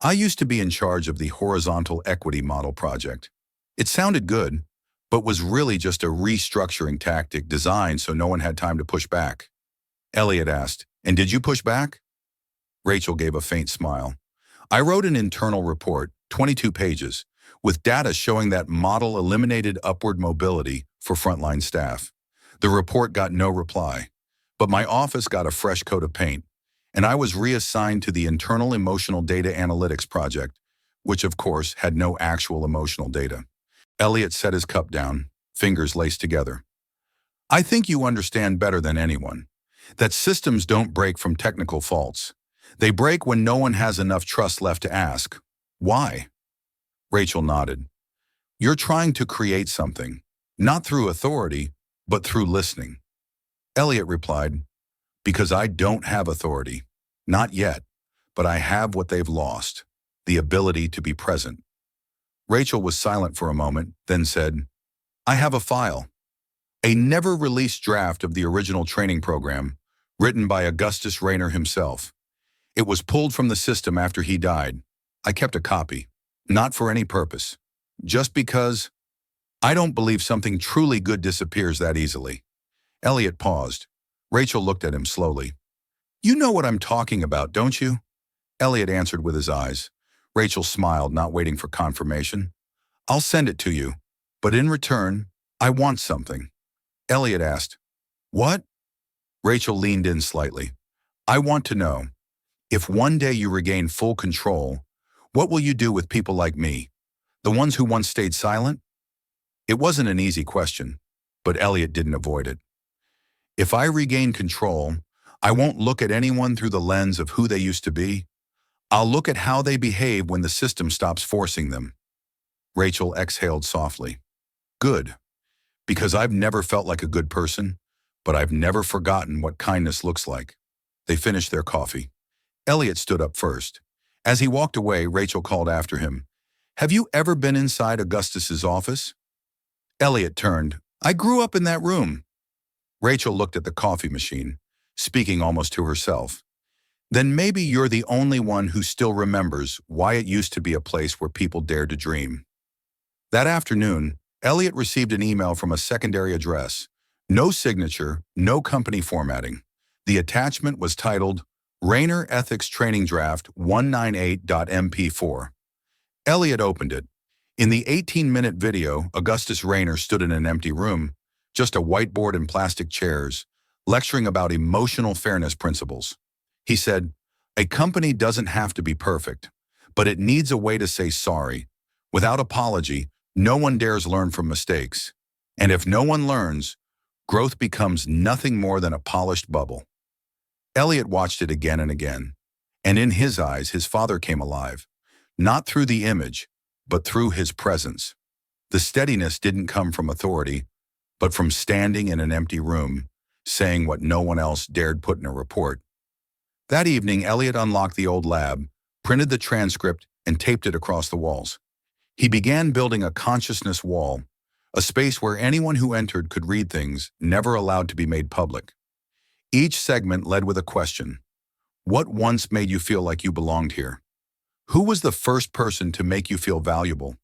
"I used to be in charge of the horizontal equity model project. It sounded good, but was really just a restructuring tactic designed so no one had time to push back." Elliot asked, "And did you push back?" Rachel gave a faint smile. "I wrote an internal report, 22 pages, with data showing that model eliminated upward mobility for frontline staff. The report got no reply, but my office got a fresh coat of paint, and I was reassigned to the internal emotional data analytics project, which of course had no actual emotional data." Elliot set his cup down, fingers laced together. "I think you understand better than anyone that systems don't break from technical faults. They break when no one has enough trust left to ask, why?" Rachel nodded. "You're trying to create something, not through authority, but through listening." Elliot replied, "Because I don't have authority. Not yet, but I have what they've lost, the ability to be present." Rachel was silent for a moment, then said, "I have a file. A never-released draft of the original training program, written by Augustus Rayner himself. It was pulled from the system after he died. I kept a copy, not for any purpose, just because I don't believe something truly good disappears that easily." Elliot paused. Rachel looked at him slowly. "You know what I'm talking about, don't you?" Elliot answered with his eyes. Rachel smiled, not waiting for confirmation. "I'll send it to you, but in return, I want something." Elliot asked, "What?" Rachel leaned in slightly. "I want to know, if one day you regain full control, what will you do with people like me, the ones who once stayed silent?" It wasn't an easy question, but Elliot didn't avoid it. "If I regain control, I won't look at anyone through the lens of who they used to be. I'll look at how they behave when the system stops forcing them." Rachel exhaled softly. "Good. Because I've never felt like a good person, but I've never forgotten what kindness looks like." They finished their coffee. Elliot stood up first. As he walked away, Rachel called after him, "Have you ever been inside Augustus's office?" Elliot turned. "I grew up in that room." Rachel looked at the coffee machine, speaking almost to herself. "Then maybe you're the only one who still remembers why it used to be a place where people dared to dream." That afternoon, Elliot received an email from a secondary address. No signature, no company formatting. The attachment was titled, "Rayner Ethics Training Draft 198.mp4. Elliot opened it. In the 18-minute video, Augustus Rayner stood in an empty room, just a whiteboard and plastic chairs, lecturing about emotional fairness principles. He said, "A company doesn't have to be perfect, but it needs a way to say sorry. Without apology, no one dares learn from mistakes. And if no one learns, growth becomes nothing more than a polished bubble." Elliot watched it again and again, and in his eyes his father came alive, not through the image, but through his presence. The steadiness didn't come from authority, but from standing in an empty room, saying what no one else dared put in a report. That evening, Elliot unlocked the old lab, printed the transcript, and taped it across the walls. He began building a consciousness wall, a space where anyone who entered could read things never allowed to be made public. Each segment led with a question. What once made you feel like you belonged here? Who was the first person to make you feel valuable?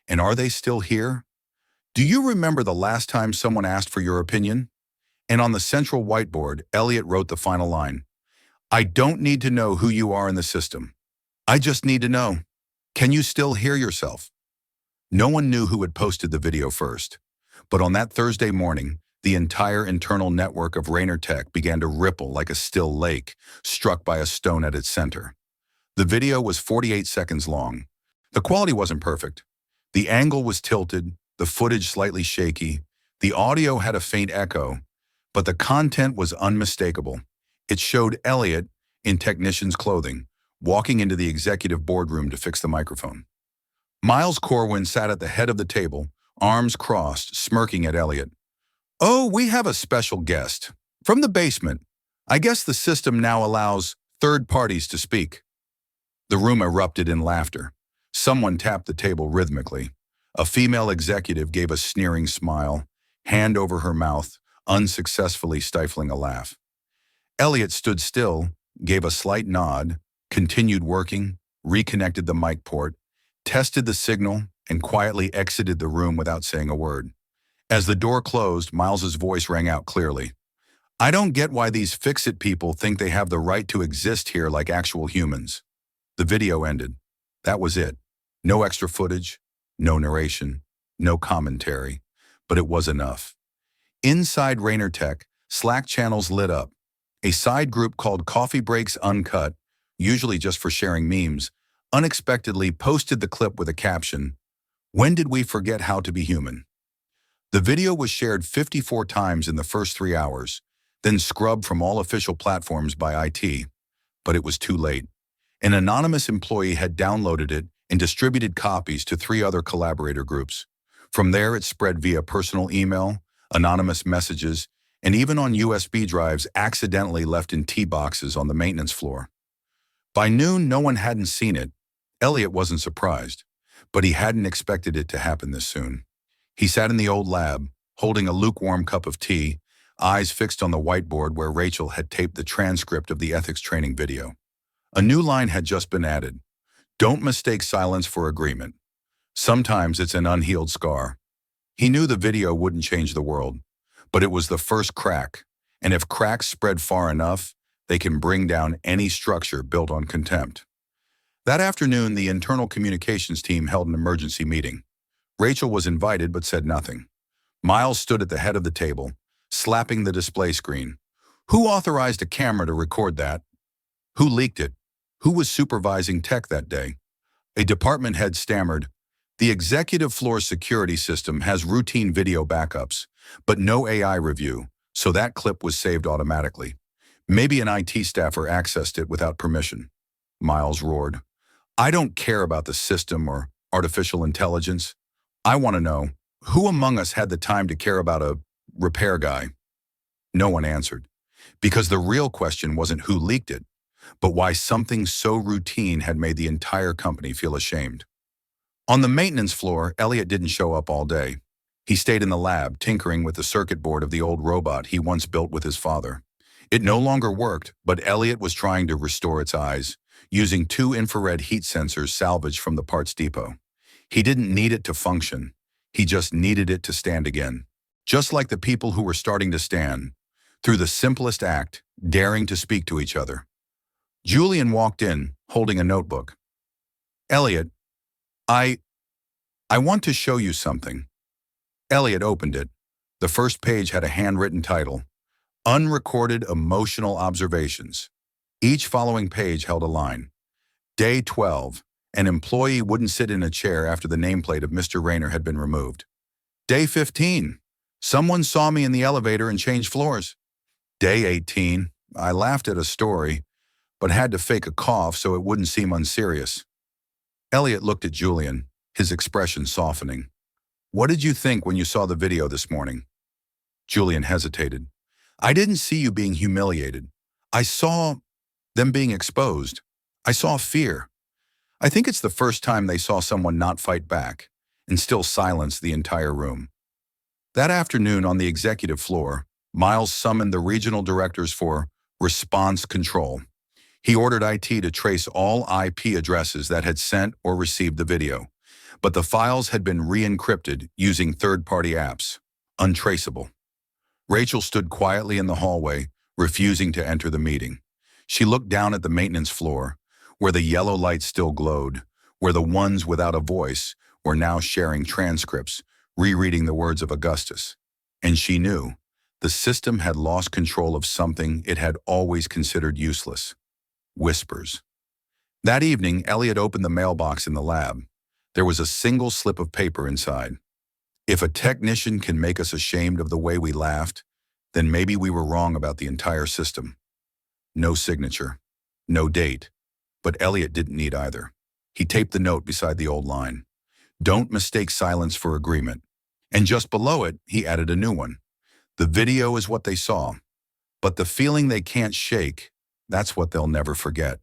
And are they still here? Do you remember the last time someone asked for your opinion? And on the central whiteboard, Elliot wrote the final line. "I don't need to know who you are in the system. I just need to know, can you still hear yourself?" No one knew who had posted the video first, but on that Thursday morning, the entire internal network of Rayner Tech began to ripple like a still lake struck by a stone at its center. The video was 48 seconds long. The quality wasn't perfect. The angle was tilted, the footage slightly shaky, the audio had a faint echo, But the content was unmistakable. It showed Elliot, in technician's clothing, walking into the executive boardroom to fix the microphone. Miles Corwin sat at the head of the table, arms crossed, smirking at Elliot. "Oh, we have a special guest. From the basement. I guess the system now allows third parties to speak." The room erupted in laughter. Someone tapped the table rhythmically. A female executive gave a sneering smile, hand over her mouth, unsuccessfully stifling a laugh. Elliot stood still, gave a slight nod, continued working, reconnected the mic port, tested the signal, and quietly exited the room without saying a word. As the door closed, Miles's voice rang out clearly. "I don't get why these fix-it people think they have the right to exist here like actual humans." The video ended. That was it. No extra footage, no narration, no commentary, but it was enough. Inside Rainer Tech, Slack channels lit up. A side group called Coffee Breaks Uncut, usually just for sharing memes, unexpectedly posted the clip with a caption, "When did we forget how to be human?" The video was shared 54 times in the first 3 hours, then scrubbed from all official platforms by IT, but it was too late. An anonymous employee had downloaded it and distributed copies to 3 other collaborator groups. From there, it spread via personal email, anonymous messages, and even on USB drives accidentally left in tea boxes on the maintenance floor. By noon, no one hadn't seen it. Elliot wasn't surprised, but he hadn't expected it to happen this soon. He sat in the old lab, holding a lukewarm cup of tea, eyes fixed on the whiteboard where Rachel had taped the transcript of the ethics training video. A new line had just been added. "Don't mistake silence for agreement. Sometimes it's an unhealed scar." He knew the video wouldn't change the world, but it was the first crack, and if cracks spread far enough, they can bring down any structure built on contempt. That afternoon, the internal communications team held an emergency meeting. Rachel was invited but said nothing. Miles stood at the head of the table, slapping the display screen. Who authorized a camera to record that? Who leaked it? Who was supervising tech that day? A department head stammered, "The executive floor security system has routine video backups, but no AI review, so that clip was saved automatically. Maybe an IT staffer accessed it without permission." Miles roared, "I don't care about the system or artificial intelligence. I want to know, who among us had the time to care about a repair guy?" No one answered, because the real question wasn't who leaked it, but why something so routine had made the entire company feel ashamed. On the maintenance floor, Elliot didn't show up all day. He stayed in the lab, tinkering with the circuit board of the old robot he once built with his father. It no longer worked, but Elliot was trying to restore its eyes, using 2 infrared heat sensors salvaged from the parts depot. He didn't need it to function. He just needed it to stand again. Just like the people who were starting to stand, through the simplest act, daring to speak to each other. Julian walked in, holding a notebook. "Elliot, I want to show you something." Elliot opened it. The first page had a handwritten title, Unrecorded Emotional Observations. Each following page held a line. Day 12. An employee wouldn't sit in a chair after the nameplate of Mr. Rayner had been removed. Day 15. Someone saw me in the elevator and changed floors. Day 18. I laughed at a story, but had to fake a cough so it wouldn't seem unserious. Elliot looked at Julian, his expression softening. "What did you think when you saw the video this morning?" Julian hesitated. "I didn't see you being humiliated. I saw them being exposed. I saw fear. I think it's the first time they saw someone not fight back and still silence the entire room." That afternoon on the executive floor, Miles summoned the regional directors for response control. He ordered IT to trace all IP addresses that had sent or received the video, but the files had been re-encrypted using third-party apps, untraceable. Rachel stood quietly in the hallway, refusing to enter the meeting. She looked down at the maintenance floor, where the yellow light still glowed, where the ones without a voice were now sharing transcripts, rereading the words of Augustus. And she knew the system had lost control of something it had always considered useless. Whispers. That evening, Elliot opened the mailbox in the lab. There was a single slip of paper inside. "If a technician can make us ashamed of the way we laughed, Then maybe we were wrong about the entire system. No signature. No date. But Elliot didn't need either. He taped the note beside the old line. Don't mistake silence for agreement. And just below it, he added a new one. The video is what they saw, but the feeling they can't shake, that's what they'll never forget.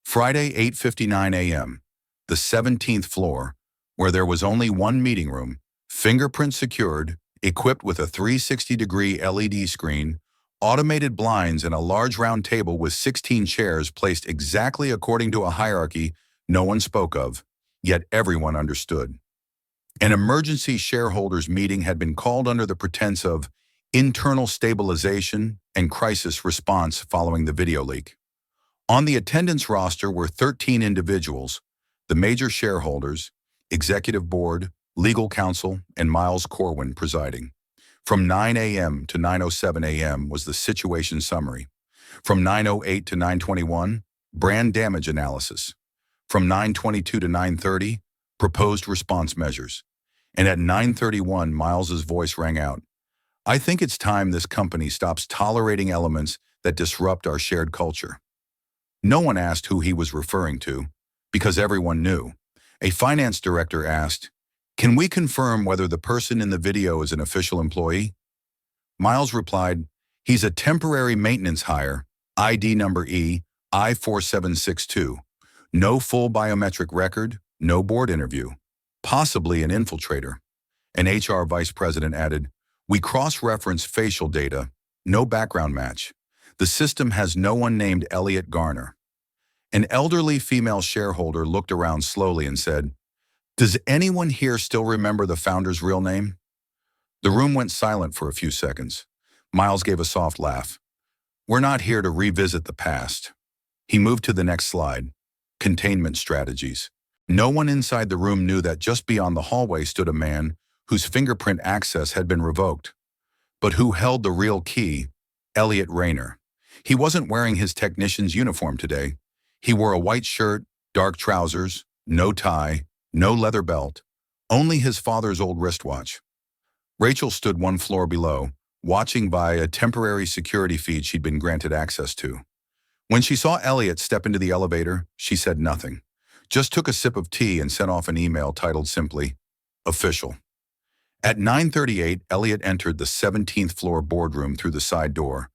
Friday, 8:59 a.m., the 17th floor, where there was only one meeting room, fingerprint secured, equipped with a 360-degree LED screen, automated blinds, and a large round table with 16 chairs placed exactly according to a hierarchy no one spoke of, yet everyone understood. An emergency shareholders meeting had been called under the pretense of internal stabilization and crisis response following the video leak. On the attendance roster were 13 individuals, the major shareholders, executive board, legal counsel, and Miles Corwin presiding. From 9 a.m. to 9:07 a.m. was the situation summary. From 9:08 to 9:21, brand damage analysis. From 9:22 to 9:30, proposed response measures. And at 9:31, Miles's voice rang out. I think it's time this company stops tolerating elements that disrupt our shared culture. No one asked who he was referring to, because everyone knew. A finance director asked, can we confirm whether the person in the video is an official employee? Miles replied, he's a temporary maintenance hire, ID number I4762. No full biometric record, no board interview. Possibly an infiltrator. An HR vice president added, we cross-reference facial data, no background match. The system has no one named Elliot Garner. An elderly female shareholder looked around slowly and said, does anyone here still remember the founder's real name? The room went silent for a few seconds. Miles gave a soft laugh. We're not here to revisit the past. He moved to the next slide. Containment strategies. No one inside the room knew that just beyond the hallway stood a man whose fingerprint access had been revoked. But who held the real key? Elliot Rayner. He wasn't wearing his technician's uniform today. He wore a white shirt, dark trousers, no tie, no leather belt, only his father's old wristwatch. Rachel stood one floor below, watching via a temporary security feed she'd been granted access to. When she saw Elliot step into the elevator, she said nothing, just took a sip of tea and sent off an email titled simply, Official. At 9:38, Elliot entered the 17th floor boardroom through the side door,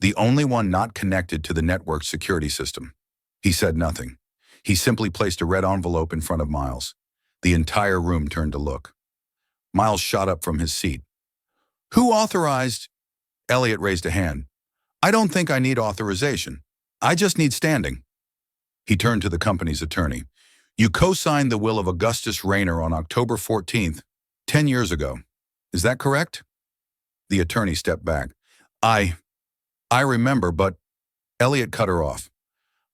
the only one not connected to the network security system. He said nothing. He simply placed a red envelope in front of Miles. The entire room turned to look. Miles shot up from his seat. Who authorized? Elliot raised a hand. I don't think I need authorization. I just need standing. He turned to the company's attorney. You co-signed the will of Augustus Rayner on October 14th, 10 years ago. Is that correct? The attorney stepped back. I remember, but Elliot cut her off.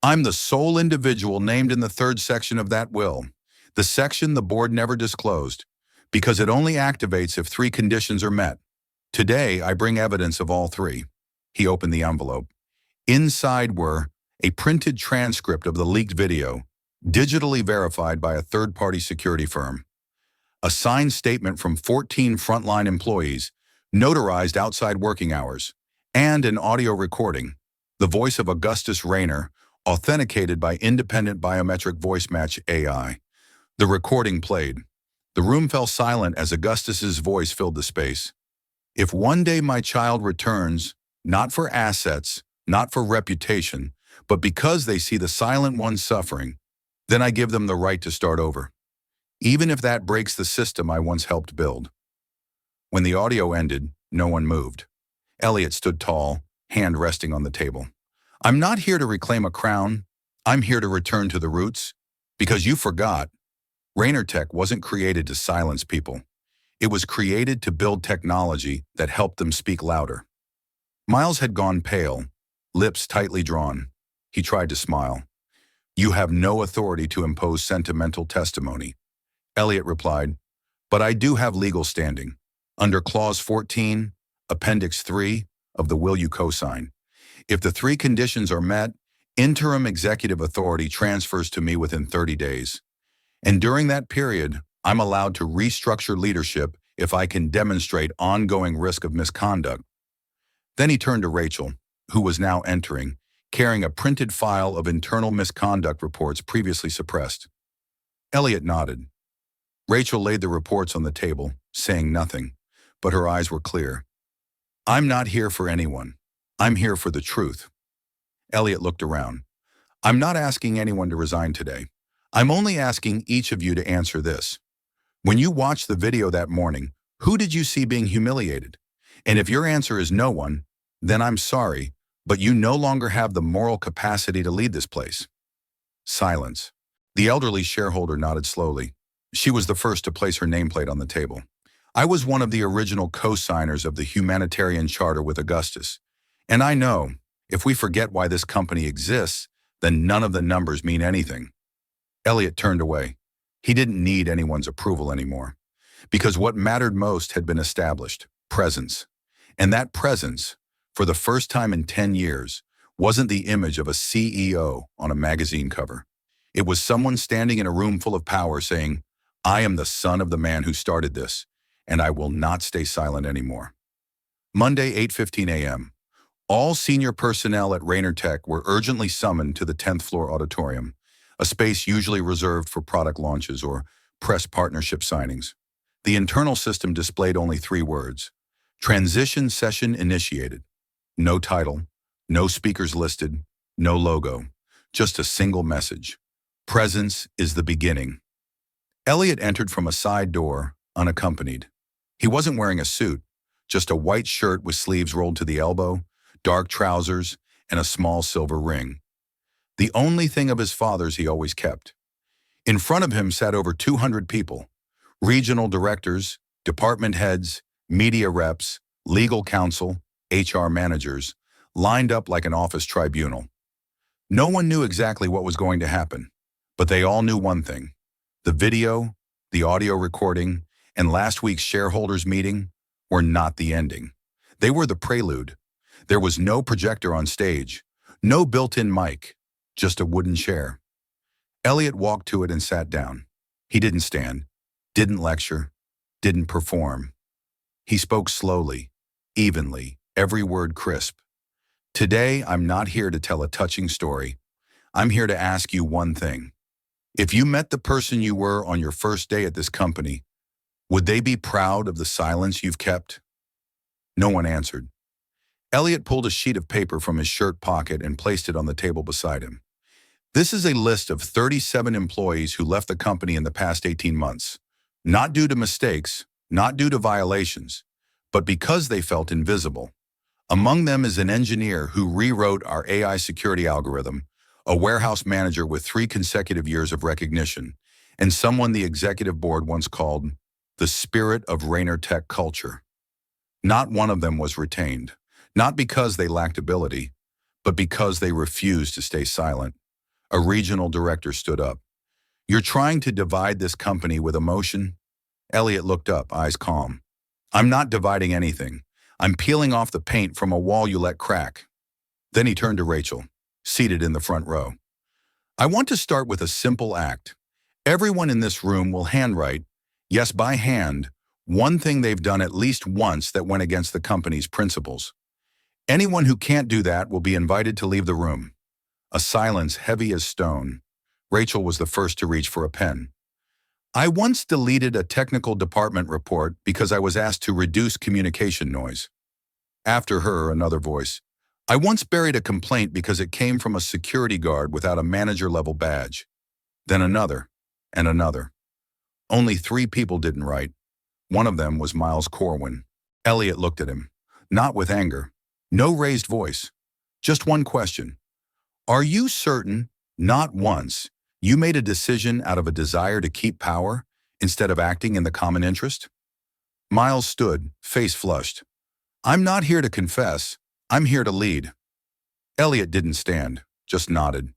I'm the sole individual named in the third section of that will, the section the board never disclosed, because it only activates if 3 conditions are met. Today, I bring evidence of all 3. He opened the envelope. Inside were a printed transcript of the leaked video, digitally verified by a third-party security firm, a signed statement from 14 frontline employees, notarized outside working hours, and an audio recording, the voice of Augustus Rayner, authenticated by independent biometric voice match AI. The recording played. The room fell silent as Augustus's voice filled the space. If one day my child returns, not for assets, not for reputation, but because they see the silent one suffering, then I give them the right to start over, even if that breaks the system I once helped build. When the audio ended, no one moved. Elliot stood tall, hand resting on the table. I'm not here to reclaim a crown. I'm here to return to the roots. Because you forgot, Rayner Tech wasn't created to silence people. It was created to build technology that helped them speak louder. Miles had gone pale, lips tightly drawn. He tried to smile. You have no authority to impose sentimental testimony. Elliot replied, but I do have legal standing. Under Clause 14, Appendix 3 of the will you co-sign. If the 3 conditions are met, interim executive authority transfers to me within 30 days. And during that period, I'm allowed to restructure leadership if I can demonstrate ongoing risk of misconduct. Then he turned to Rachel, who was now entering, carrying a printed file of internal misconduct reports previously suppressed. Elliot nodded. Rachel laid the reports on the table, saying nothing, but her eyes were clear. "I'm not here for anyone. I'm here for the truth." Elliot looked around. "I'm not asking anyone to resign today. I'm only asking each of you to answer this. When you watched the video that morning, who did you see being humiliated? And if your answer is no one, then I'm sorry, but you no longer have the moral capacity to lead this place." Silence. The elderly shareholder nodded slowly. She was the first to place her nameplate on the table. "I was one of the original co-signers of the humanitarian charter with Augustus. And I know, if we forget why this company exists, then none of the numbers mean anything." Elliot turned away. He didn't need anyone's approval anymore, because what mattered most had been established: presence. And that presence, for the first time in 10 years, wasn't the image of a CEO on a magazine cover. It was someone standing in a room full of power saying, "I am the son of the man who started this, and I will not stay silent anymore." Monday, 8:15 a.m. All senior personnel at Rainer Tech were urgently summoned to the 10th floor auditorium, a space usually reserved for product launches or press partnership signings. The internal system displayed only 3 words: "Transition session initiated." No title, no speakers listed, no logo, just a single message: "Presence is the beginning." Elliot entered from a side door, unaccompanied. He wasn't wearing a suit, just a white shirt with sleeves rolled to the elbow, dark trousers, and a small silver ring. The only thing of his father's he always kept. In front of him sat over 200 people: regional directors, department heads, media reps, legal counsel, HR managers, lined up like an office tribunal. No one knew exactly what was going to happen, but they all knew one thing: the video, the audio recording, and last week's shareholders meeting were not the ending. They were the prelude. There was no projector on stage, no built-in mic, just a wooden chair. Elliot walked to it and sat down. He didn't stand, didn't lecture, didn't perform. He spoke slowly, evenly, every word crisp. "Today, I'm not here to tell a touching story. I'm here to ask you one thing. If you met the person you were on your first day at this company, would they be proud of the silence you've kept?" No one answered. Elliot pulled a sheet of paper from his shirt pocket and placed it on the table beside him. "This is a list of 37 employees who left the company in the past 18 months. Not due to mistakes, not due to violations, but because they felt invisible. Among them is an engineer who rewrote our AI security algorithm, a warehouse manager with 3 consecutive years of recognition, and someone the executive board once called the spirit of Rainer Tech culture. Not one of them was retained, not because they lacked ability, but because they refused to stay silent." A regional director stood up. "You're trying to divide this company with emotion?" Elliot looked up, eyes calm. "I'm not dividing anything. I'm peeling off the paint from a wall you let crack." Then he turned to Rachel, seated in the front row. "I want to start with a simple act. Everyone in this room will handwrite, yes, by hand, one thing they've done at least once that went against the company's principles. Anyone who can't do that will be invited to leave the room." A silence heavy as stone. Rachel was the first to reach for a pen. "I once deleted a technical department report because I was asked to reduce communication noise." After her, another voice. "I once buried a complaint because it came from a security guard without a manager-level badge." Then another, and another. Only 3 people didn't write. One of them was Miles Corwin. Elliot looked at him, not with anger. No raised voice. Just one question. "Are you certain, not once, you made a decision out of a desire to keep power instead of acting in the common interest?" Miles stood, face flushed. "I'm not here to confess. I'm here to lead." Elliot didn't stand, just nodded.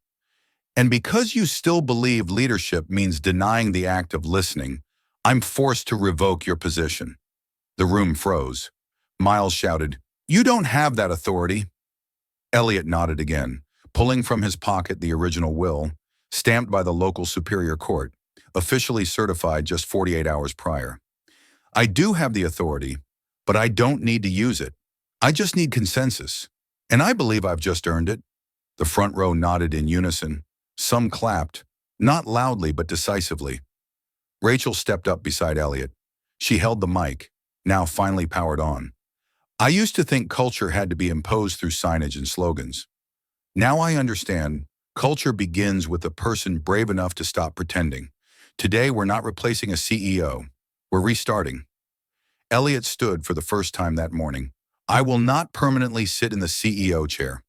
"And because you still believe leadership means denying the act of listening, I'm forced to revoke your position." The room froze. Miles shouted, "You don't have that authority." Elliot nodded again, pulling from his pocket the original will, stamped by the local superior court, officially certified just 48 hours prior. "I do have the authority, but I don't need to use it. I just need consensus. And I believe I've just earned it. The front row nodded in unison. Some clapped, not loudly but decisively. Rachel stepped up beside Elliot. She held the mic, now finally powered on. I used to think culture had to be imposed through signage and slogans. Now I understand, culture begins with a person brave enough to stop pretending. Today we're not replacing a CEO. We're restarting. Elliot stood for the first time that morning. I will not permanently sit in the CEO chair.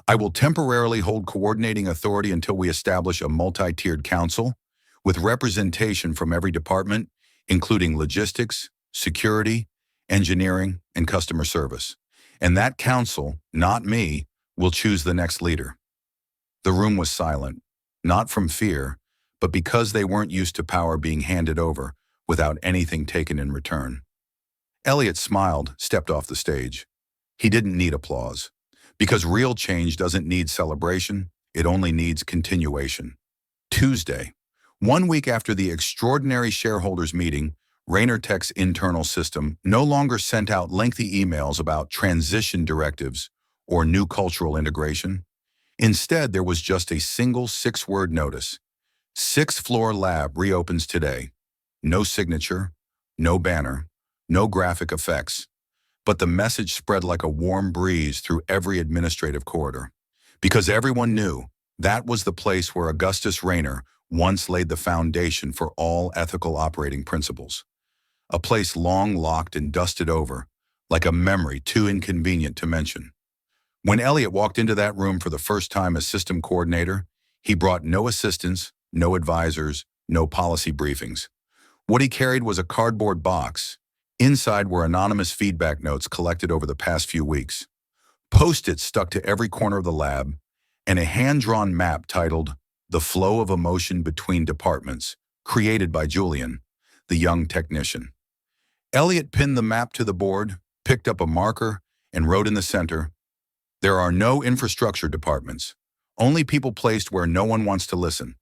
I will temporarily hold coordinating authority until we establish a multi-tiered council with representation from every department, including logistics, security, engineering, and customer service. And that council, not me, will choose the next leader. The room was silent, not from fear, but because they weren't used to power being handed over without anything taken in return. Elliot smiled, stepped off the stage. He didn't need applause, because real change doesn't need celebration, it only needs continuation. Tuesday, 1 week after the extraordinary shareholders meeting, Rainer Tech's internal system no longer sent out lengthy emails about transition directives or new cultural integration. Instead, there was just a single 6-word notice. 6th floor lab reopens today. No signature, no banner, no graphic effects. But the message spread like a warm breeze through every administrative corridor. Because everyone knew that was the place where Augustus Rainer once laid the foundation for all ethical operating principles. A place long locked and dusted over, like a memory too inconvenient to mention. When Elliot walked into that room for the first time as system coordinator, he brought no assistants, no advisors, no policy briefings. What he carried was a cardboard box. Inside were anonymous feedback notes collected over the past few weeks, Post-its stuck to every corner of the lab, and a hand-drawn map titled The Flow of Emotion Between Departments, created by Julian, the young technician. Elliot pinned the map to the board, picked up a marker, and wrote in the center, "There are no infrastructure departments, only people placed where no one wants to listen."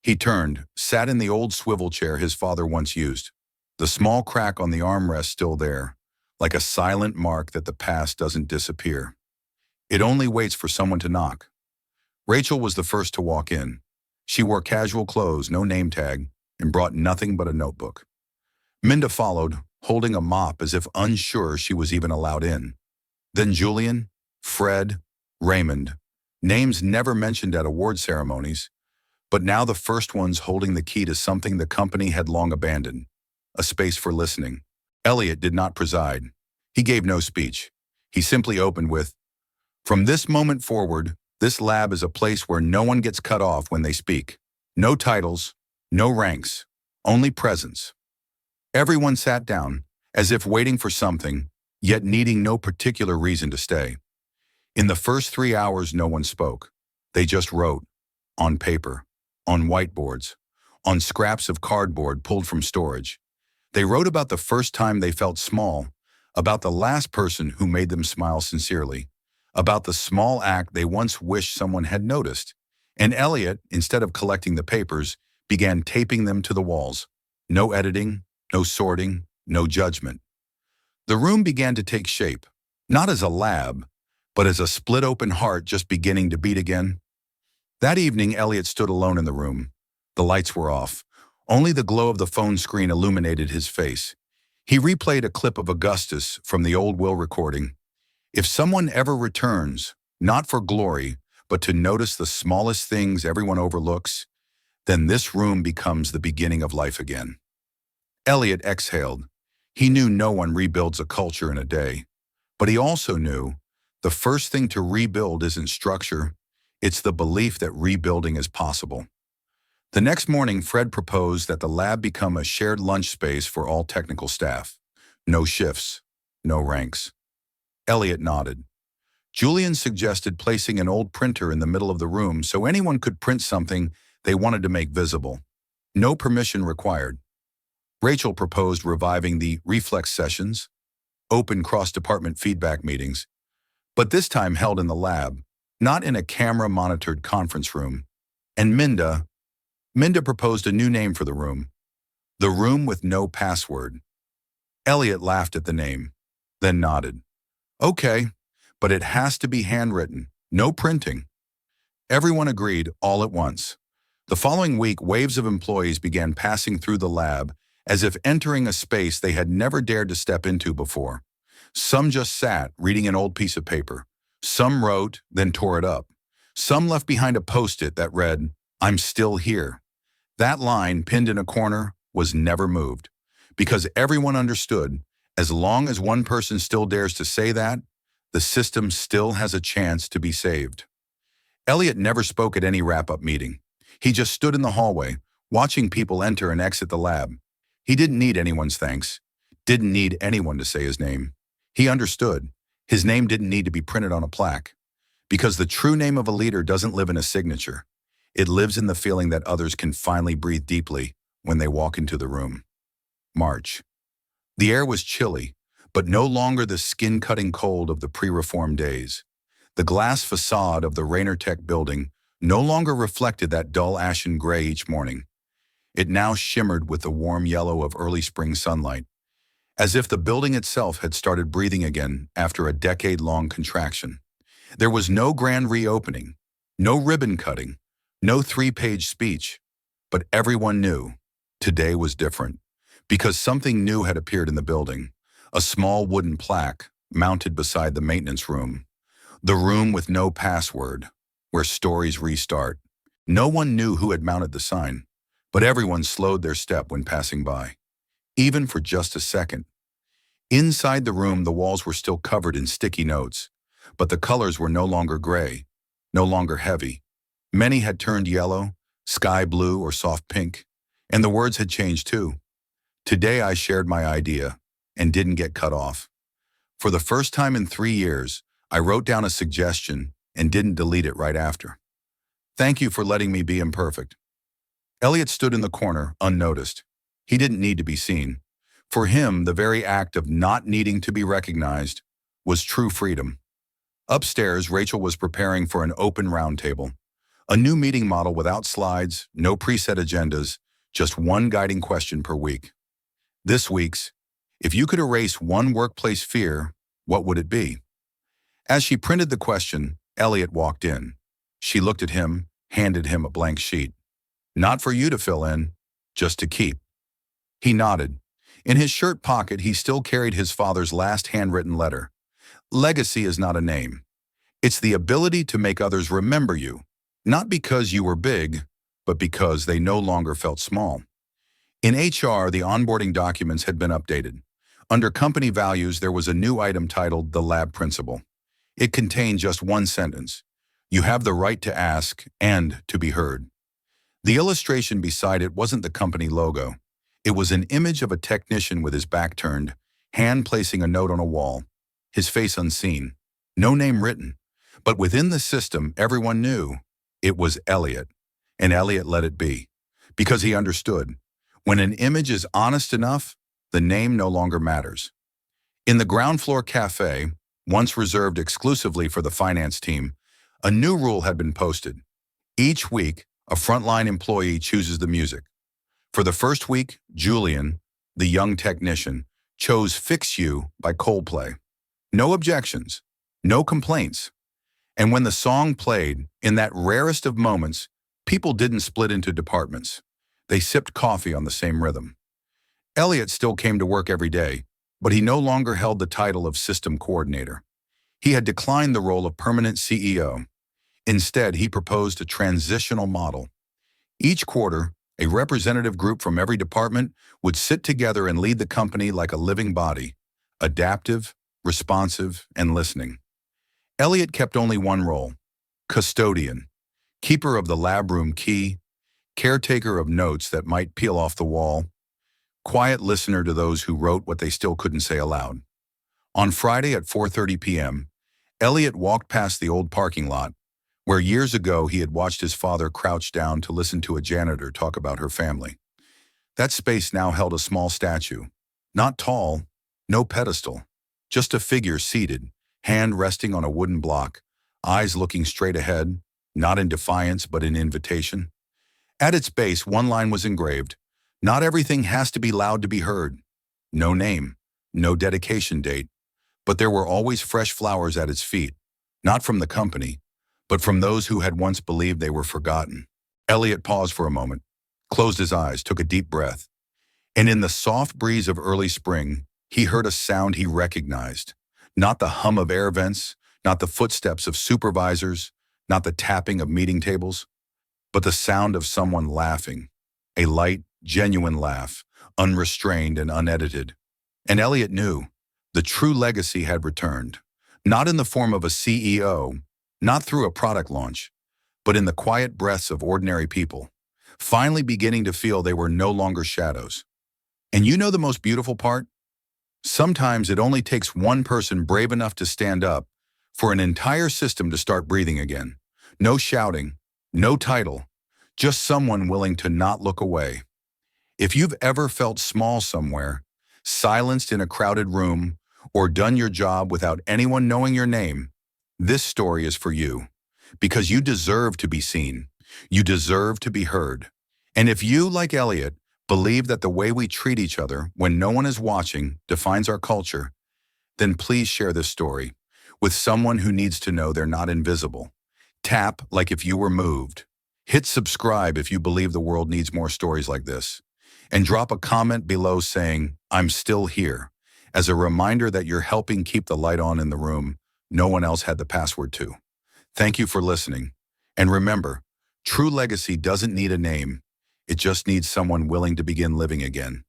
He turned, sat in the old swivel chair his father once used, the small crack on the armrest still there, like a silent mark that the past doesn't disappear. It only waits for someone to knock. Rachel was the first to walk in. She wore casual clothes, no name tag, and brought nothing but a notebook. Minda followed, holding a mop as if unsure she was even allowed in. Then Julian, Fred, Raymond, names never mentioned at award ceremonies, but now the first ones holding the key to something the company had long abandoned, a space for listening. Elliot did not preside. He gave no speech. He simply opened with, "From this moment forward, this lab is a place where no one gets cut off when they speak. No titles, no ranks, only presence." Everyone sat down, as if waiting for something, yet needing no particular reason to stay. In the first 3 hours, no one spoke. They just wrote, on paper, on whiteboards, on scraps of cardboard pulled from storage. They wrote about the first time they felt small, about the last person who made them smile sincerely, about the small act they once wished someone had noticed. And Elliot, instead of collecting the papers, began taping them to the walls. No editing, no sorting, no judgment. The room began to take shape, not as a lab, but as a split-open heart just beginning to beat again. That evening, Elliot stood alone in the room. The lights were off. Only the glow of the phone screen illuminated his face. He replayed a clip of Augustus from the old will recording. If someone ever returns, not for glory, but to notice the smallest things everyone overlooks, then this room becomes the beginning of life again. Elliot exhaled. He knew no one rebuilds a culture in a day, but he also knew the first thing to rebuild isn't structure, it's the belief that rebuilding is possible. The next morning, Fred proposed that the lab become a shared lunch space for all technical staff. No shifts, no ranks. Elliot nodded. Julian suggested placing an old printer in the middle of the room so anyone could print something they wanted to make visible. No permission required. Rachel proposed reviving the reflex sessions, open cross-department feedback meetings, but this time held in the lab, not in a camera-monitored conference room. And Minda proposed a new name for the room with no password. Elliot laughed at the name, then nodded. Okay, but it has to be handwritten, no printing. Everyone agreed all at once. The following week, waves of employees began passing through the lab as if entering a space they had never dared to step into before. Some just sat, reading an old piece of paper. Some wrote, then tore it up. Some left behind a post-it that read, "I'm still here." That line, pinned in a corner, was never moved, because everyone understood, as long as one person still dares to say that, the system still has a chance to be saved. Elliot never spoke at any wrap-up meeting. He just stood in the hallway, watching people enter and exit the lab. He didn't need anyone's thanks, didn't need anyone to say his name. He understood. His name didn't need to be printed on a plaque, because the true name of a leader doesn't live in a signature. It lives in the feeling that others can finally breathe deeply when they walk into the room. March. The air was chilly, but no longer the skin-cutting cold of the pre-reform days. The glass facade of the Rainer Tech building no longer reflected that dull ashen gray each morning. It now shimmered with the warm yellow of early spring sunlight, as if the building itself had started breathing again after a decade-long contraction. There was no grand reopening, no ribbon cutting, no three-page speech, but everyone knew today was different, because something new had appeared in the building, a small wooden plaque mounted beside the maintenance room, the room with no password, where stories restart. No one knew who had mounted the sign, but everyone slowed their step when passing by, even for just a second. Inside the room, the walls were still covered in sticky notes, but the colors were no longer gray, no longer heavy. Many had turned yellow, sky blue, or soft pink, and the words had changed too. Today I shared my idea and didn't get cut off. For the first time in 3 years, I wrote down a suggestion and didn't delete it right after. Thank you for letting me be imperfect. Elliot stood in the corner, unnoticed. He didn't need to be seen. For him, the very act of not needing to be recognized was true freedom. Upstairs, Rachel was preparing for an open roundtable. A new meeting model without slides, no preset agendas, just one guiding question per week. This week's, if you could erase one workplace fear, what would it be? As she printed the question, Elliot walked in. She looked at him, handed him a blank sheet. Not for you to fill in, just to keep. He nodded. In his shirt pocket, he still carried his father's last handwritten letter. Legacy is not a name. It's the ability to make others remember you, not because you were big, but because they no longer felt small. In HR, the onboarding documents had been updated. Under company values, there was a new item titled The Lab Principle. It contained just one sentence. You have the right to ask and to be heard. The illustration beside it wasn't the company logo. It was an image of a technician with his back turned, hand placing a note on a wall, his face unseen, no name written. But within the system, everyone knew it was Elliot, and Elliot let it be, because he understood. When an image is honest enough, the name no longer matters. In the ground floor cafe, once reserved exclusively for the finance team, a new rule had been posted. Each week, a frontline employee chooses the music. For the first week, Julian, the young technician, chose Fix You by Coldplay. No objections, no complaints. And when the song played, in that rarest of moments, people didn't split into departments. They sipped coffee on the same rhythm. Elliot still came to work every day, but he no longer held the title of system coordinator. He had declined the role of permanent CEO. Instead, he proposed a transitional model. Each quarter, a representative group from every department would sit together and lead the company like a living body, adaptive, responsive, and listening. Elliot kept only one role: custodian, keeper of the lab room key, caretaker of notes that might peel off the wall, quiet listener to those who wrote what they still couldn't say aloud. On Friday at 4:30 p.m., Elliot walked past the old parking lot, where years ago he had watched his father crouch down to listen to a janitor talk about her family. That space now held a small statue. Not tall, no pedestal, just a figure seated, hand resting on a wooden block, eyes looking straight ahead, not in defiance but in invitation. At its base, one line was engraved: not everything has to be loud to be heard. No name, no dedication date, But there were always fresh flowers at its feet, not from the company, but from those who had once believed they were forgotten. Elliot paused for a moment, closed his eyes, took a deep breath, and in the soft breeze of early spring, he heard a sound he recognized. Not the hum of air vents, not the footsteps of supervisors, not the tapping of meeting tables, but the sound of someone laughing. A light, genuine laugh, unrestrained and unedited. And Elliot knew the true legacy had returned, not in the form of a CEO, not through a product launch, but in the quiet breaths of ordinary people, finally beginning to feel they were no longer shadows. And you know the most beautiful part? Sometimes it only takes one person brave enough to stand up for an entire system to start breathing again. No shouting, no title, just someone willing to not look away. If you've ever felt small somewhere, silenced in a crowded room, or done your job without anyone knowing your name, this story is for you. Because you deserve to be seen. You deserve to be heard. And if you, like Elliot, believe that the way we treat each other when no one is watching defines our culture, then please share this story with someone who needs to know they're not invisible. Tap like if you were moved. Hit subscribe if you believe the world needs more stories like this. And drop a comment below saying, "I'm still here," as a reminder that you're helping keep the light on in the room no one else had the password to. Thank you for listening. And remember, true legacy doesn't need a name. It just needs someone willing to begin living again.